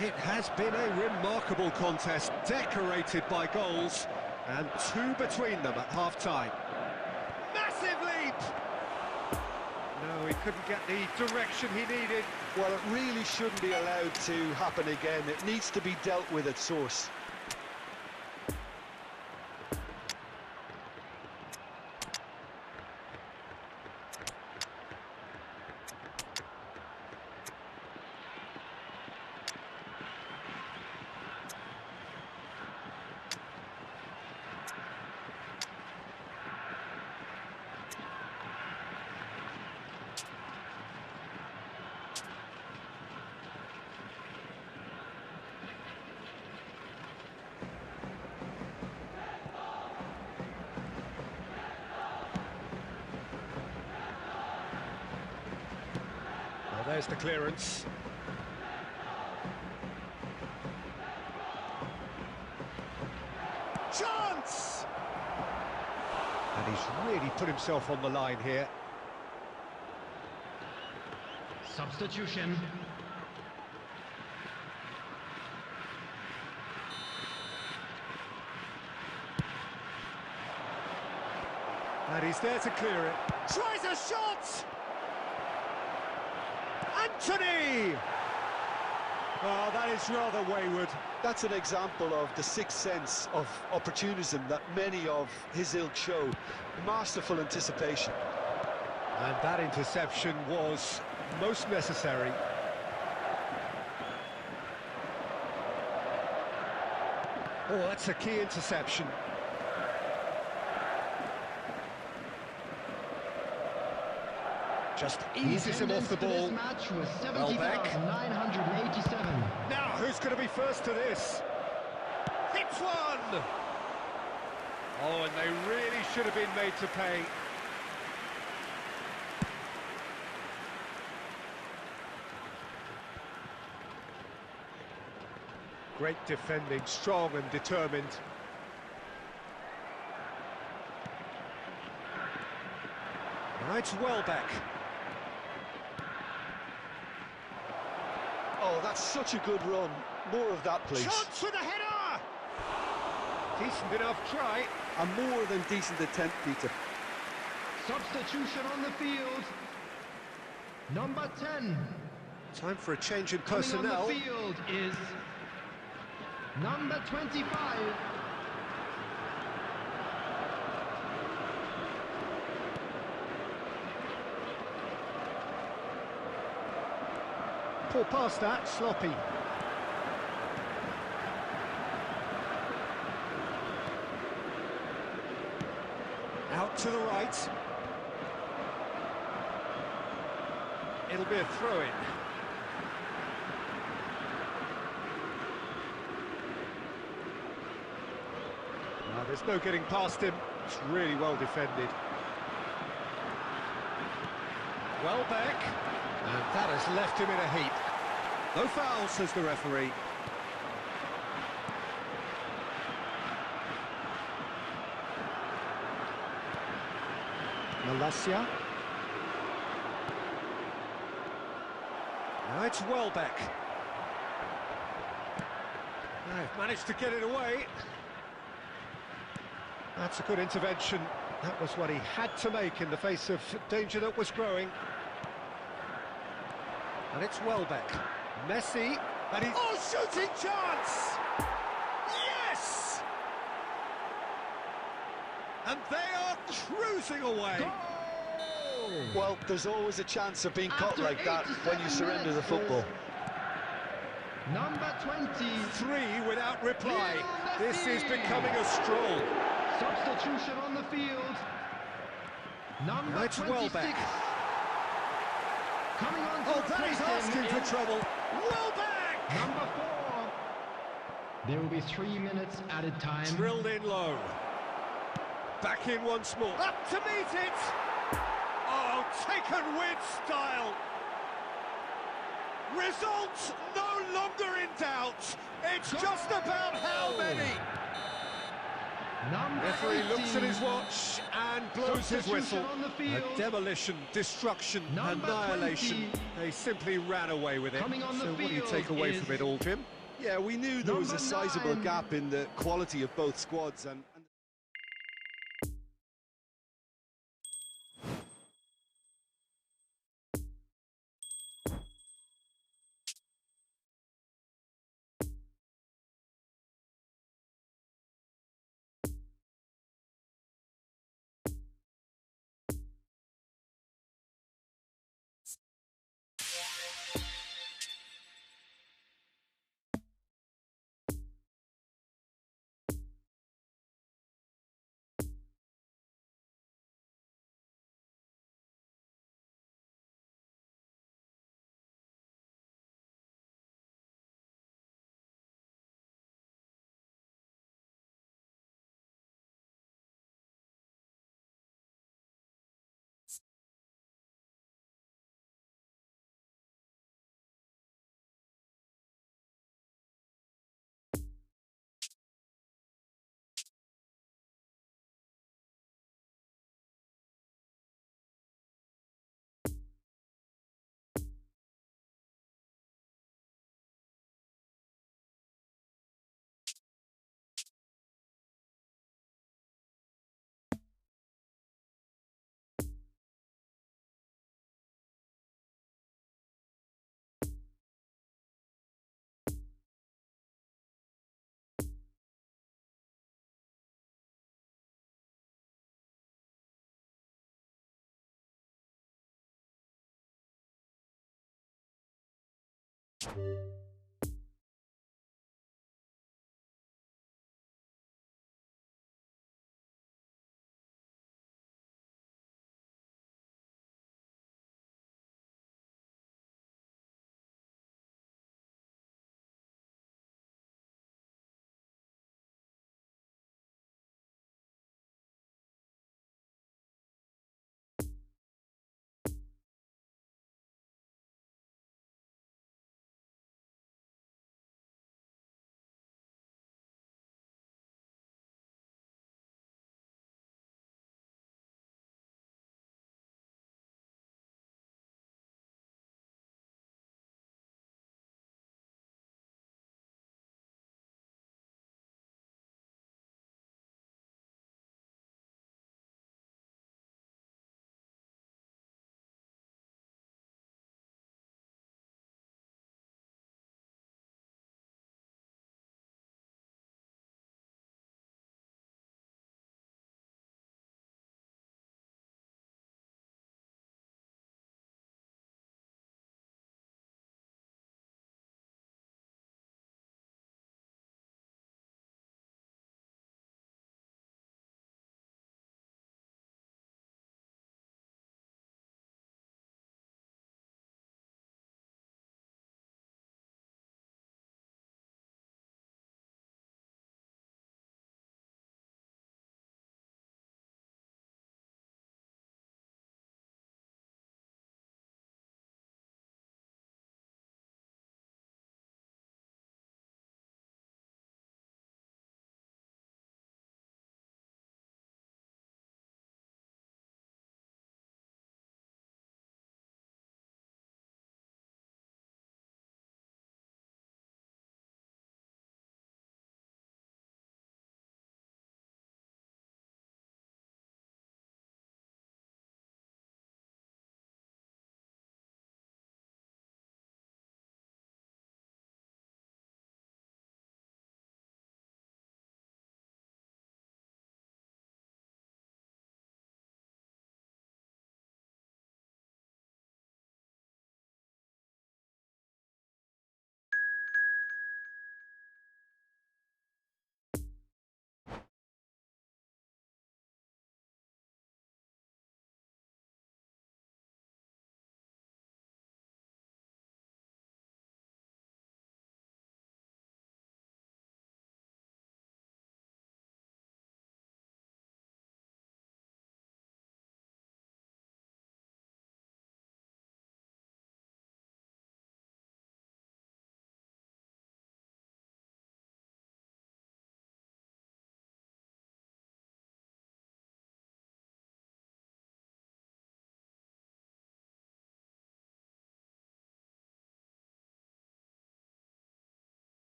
It has been a remarkable contest, decorated by goals, and two between them at half-time. Massive leap! No, he couldn't get the direction he needed. Well, it really shouldn't be allowed to happen again. It needs to be dealt with at source. Well, there's the clearance. Chance! And he's really put himself on the line here. Substitution. And he's there to clear it. Tries a shot! Anthony! Oh, that is rather wayward. That's an example of the sixth sense of opportunism that many of his ilk show. Masterful anticipation. And that interception was most necessary. Oh, that's a key interception. Just eases him off the ball. This match was Welbeck. 70,987. Now, who's going to be first to this? Hits one! Oh, and they really should have been made to pay. Great defending, strong and determined. Now it's Welbeck. Oh, that's such a good run. More of that, please. Chance with a header! Decent enough try. A more than decent attempt, Peter. Substitution on the field. Number 10. Time for a change in Coming personnel. on the field is number 25. Poor pass that, sloppy. Out to the right. It'll be a throw-in. Now, there's no getting past him. It's really well defended. Welbeck. And that has left him in a heap. No foul, says the referee. Malacia. Now it's Welbeck. They've managed to get it away. That's a good intervention. That was what he had to make in the face of danger that was growing. And it's Welbeck. Messi. And he's... Oh, shooting chance! Yes! And they are cruising away. Goal! Well, there's always a chance of being caught After like that when you 87 surrender the minutes, football. Number 20. 3 without reply. Lionel This is Messi. becoming a stroll. Substitution on the field. Number It's 26. Welbeck. Coming on to Oh, that replace is asking him for is trouble. Welbeck! number 4. There will be 3 minutes added time. Drilled in low. Back in once more. Up to meet it! Oh, taken with style. Results no longer in doubt. It's just about how many. Number Referee 18. looks at his watch and blows his whistle. Substitution on the field. A demolition, destruction, Number annihilation. 20. They simply ran away with it. Coming on the So what do you field take away is from it all, Jim? Yeah, we knew there was a Number sizable 9. gap in the quality of both squads, and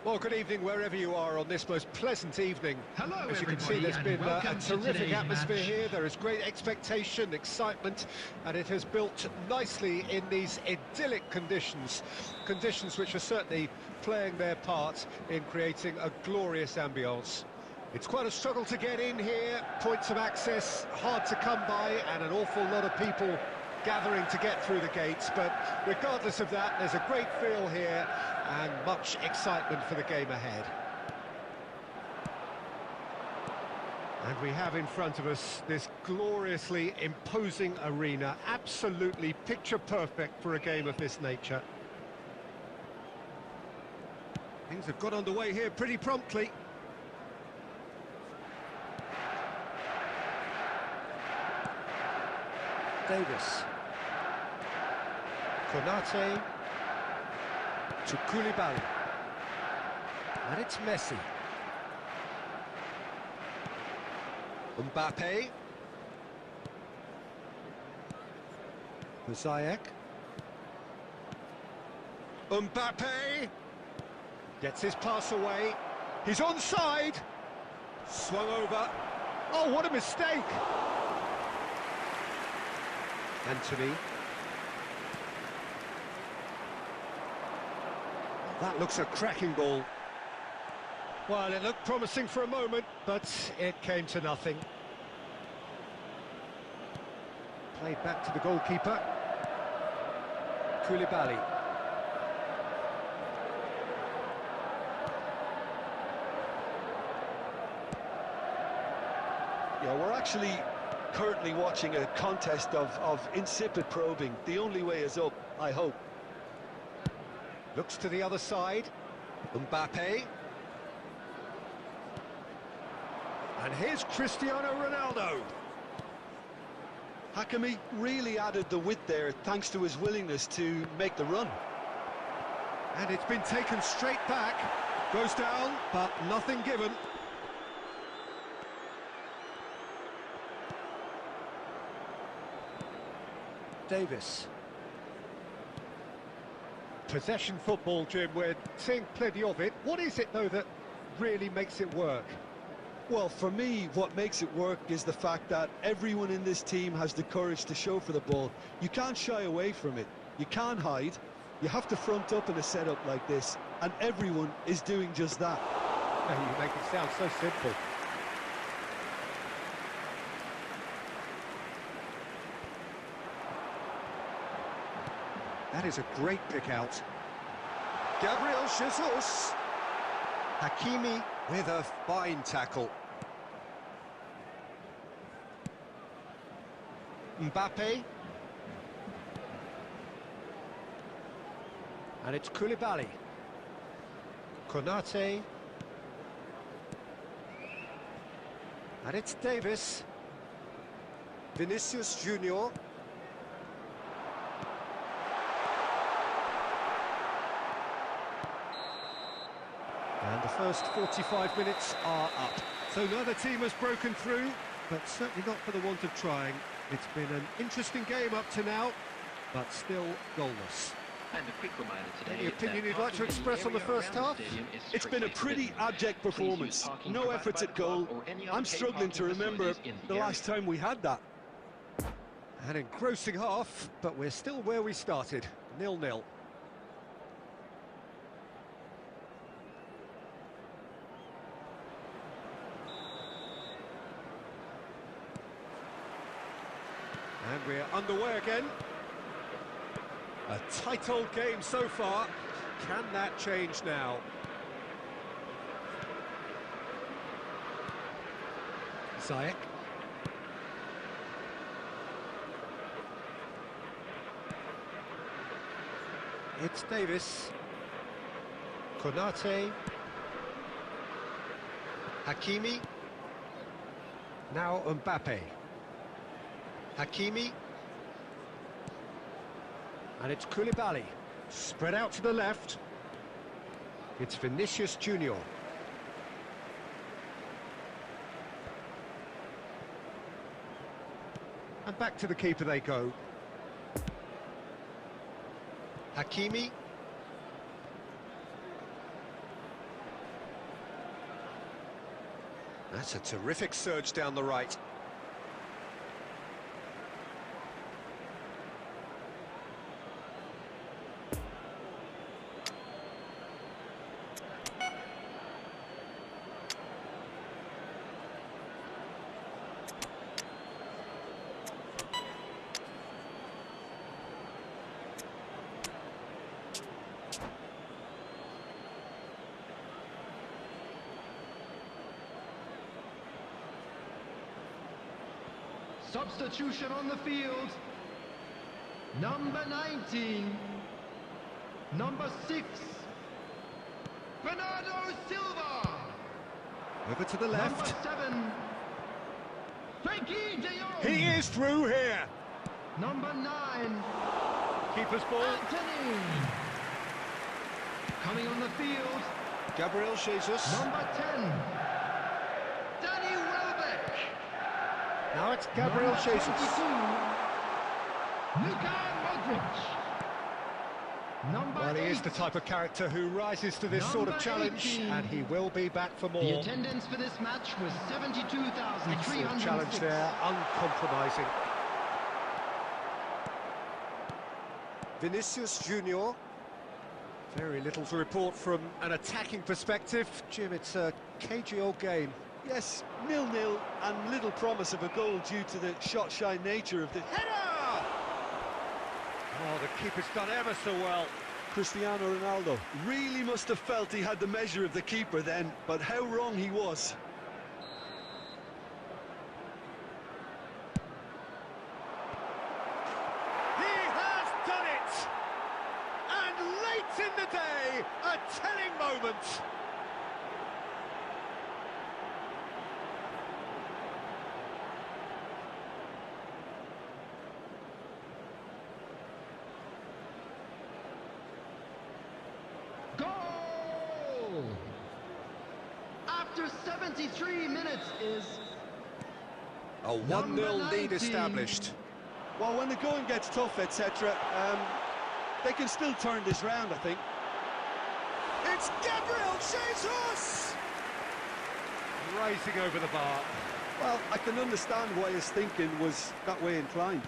Well, good evening wherever you are on this most pleasant evening. Hello, As you can see, everybody, there's and been a welcome to terrific today's atmosphere match. here. There is great expectation, excitement, and it has built nicely in these idyllic conditions. Conditions which are certainly playing their part in creating a glorious ambience. It's quite a struggle to get in here, points of access hard to come by, and an awful lot of people gathering to get through the gates, but regardless of that, there's a great feel here and much excitement for the game ahead. And we have in front of us this gloriously imposing arena, absolutely picture perfect for a game of this nature. Things have got underway here pretty promptly. Davis. Konate to Koulibaly. And it's Messi. Mbappe. Ziyech. Mbappe gets his pass away. He's onside. Swung over. Oh, what a mistake! Anthony. That looks a cracking ball. Well, it looked promising for a moment, but it came to nothing. Played back to the goalkeeper. Koulibaly. Yeah, we're actually currently watching a contest of insipid probing. The only way is up, I hope. Looks to the other side. Mbappe. And here's Cristiano Ronaldo. Hakimi really added the width there thanks to his willingness to make the run. And it's been taken straight back. Goes down, but nothing given. Davis. Possession football, Jim, we're seeing plenty of it. What is it, though, that really makes it work? Well, for me, what makes it work is the fact that everyone in this team has the courage to show for the ball. You can't shy away from it. You can't hide. You have to front up in a setup like this, and everyone is doing just that. You make it sound so simple. That is a great pick out. Gabriel Jesus. Hakimi with a fine tackle. Mbappe. And it's Koulibaly. Konate. And it's Davis. Vinicius Junior. And the first 45 minutes are up. So neither team has broken through, but certainly not for the want of trying. It's been an interesting game up to now, but still goalless. And a quick reminder today. Any opinion you'd like to express on the first half? It's been a pretty abject performance. No efforts at goal. I'm struggling to remember the last time we had that. An engrossing half, but we're still where we started, 0-0. And we're underway again. A tight old game so far. Can that change now? Ziyech. It's Davis. Konate. Hakimi. Now Mbappe. Hakimi. And it's Koulibaly. Spread out to the left. It's Vinicius Junior. And back to the keeper they go. Hakimi. That's a terrific surge down the right. Substitution on the field. Number 19. Number 6. Bernardo Silva. Over to the left. Number 7. Frankie de Jong. He is through here. Number 9. Keeper's ball. Anthony. Coming on the field. Gabriel Jesus. Number 10. Danny Welbeck. Now it's Gabriel Number Jesus. 22. Luka Modric. Number Well, he 8. is the type of character who rises to this sort of Number challenge, 18. and he will be back for more. The attendance for this match was 72,306. Excellent challenge there, uncompromising. Vinicius Junior. Very little to report from an attacking perspective. Jim, it's a cagey old game. Yes, 0-0 and little promise of a goal due to the shot-shy nature of the Header! Oh, the keeper's done ever so well. Cristiano Ronaldo. Really must have felt he had the measure of the keeper then, but how wrong he was. He has done it! And late in the day, a telling moment. Goal! After 73 minutes is A 1-0 lead established. Well, when the going gets tough, etc., they can still turn this round, I think. It's Gabriel Jesus! Racing over the bar. Well, I can understand why his thinking was that way inclined.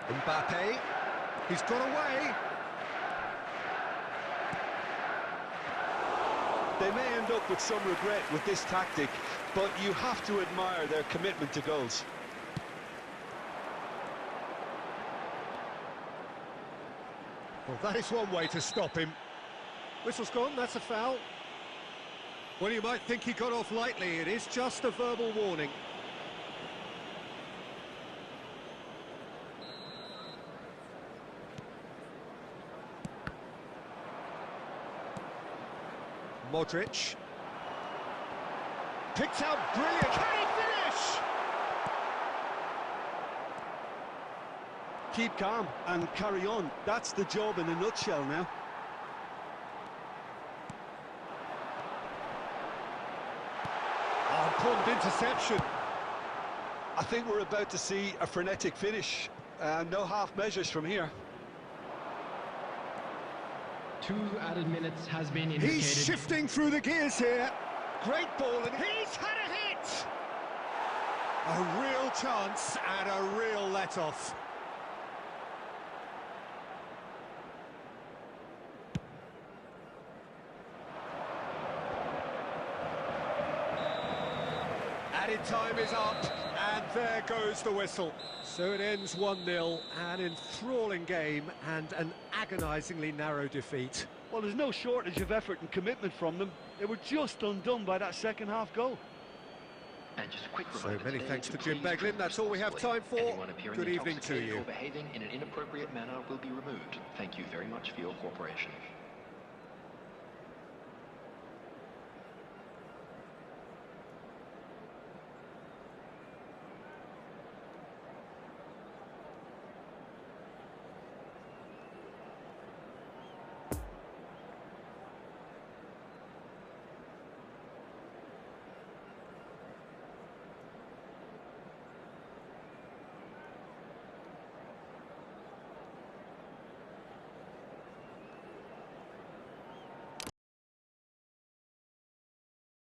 Mbappe, he's got away. They may end up with some regret with this tactic, but you have to admire their commitment to goals. Well, that is one way to stop him. Whistle's gone, that's a foul. Well, you might think he got off lightly. It is just a verbal warning. Modric. Picked out brilliant. Can he finish? Keep calm and carry on. That's the job in a nutshell now. Oh, important interception. I think we're about to see a frenetic finish. No half measures from here. 2 added minutes has been indicated. He's shifting through the gears here. Great ball, and he's had a hit! A real chance and a real let-off. Added time is up, and there goes the whistle. So it ends 1-0, an enthralling game and an agonisingly narrow defeat. Well, there's no shortage of effort and commitment from them. They were just undone by that second half goal. And just a quick So reminder many today thanks to Jim please Beglin. drink That's all we have time for. responsibly. Anyone appearing Good evening to intoxicated you. or behaving in an inappropriate manner will be removed. Thank you very much for your cooperation.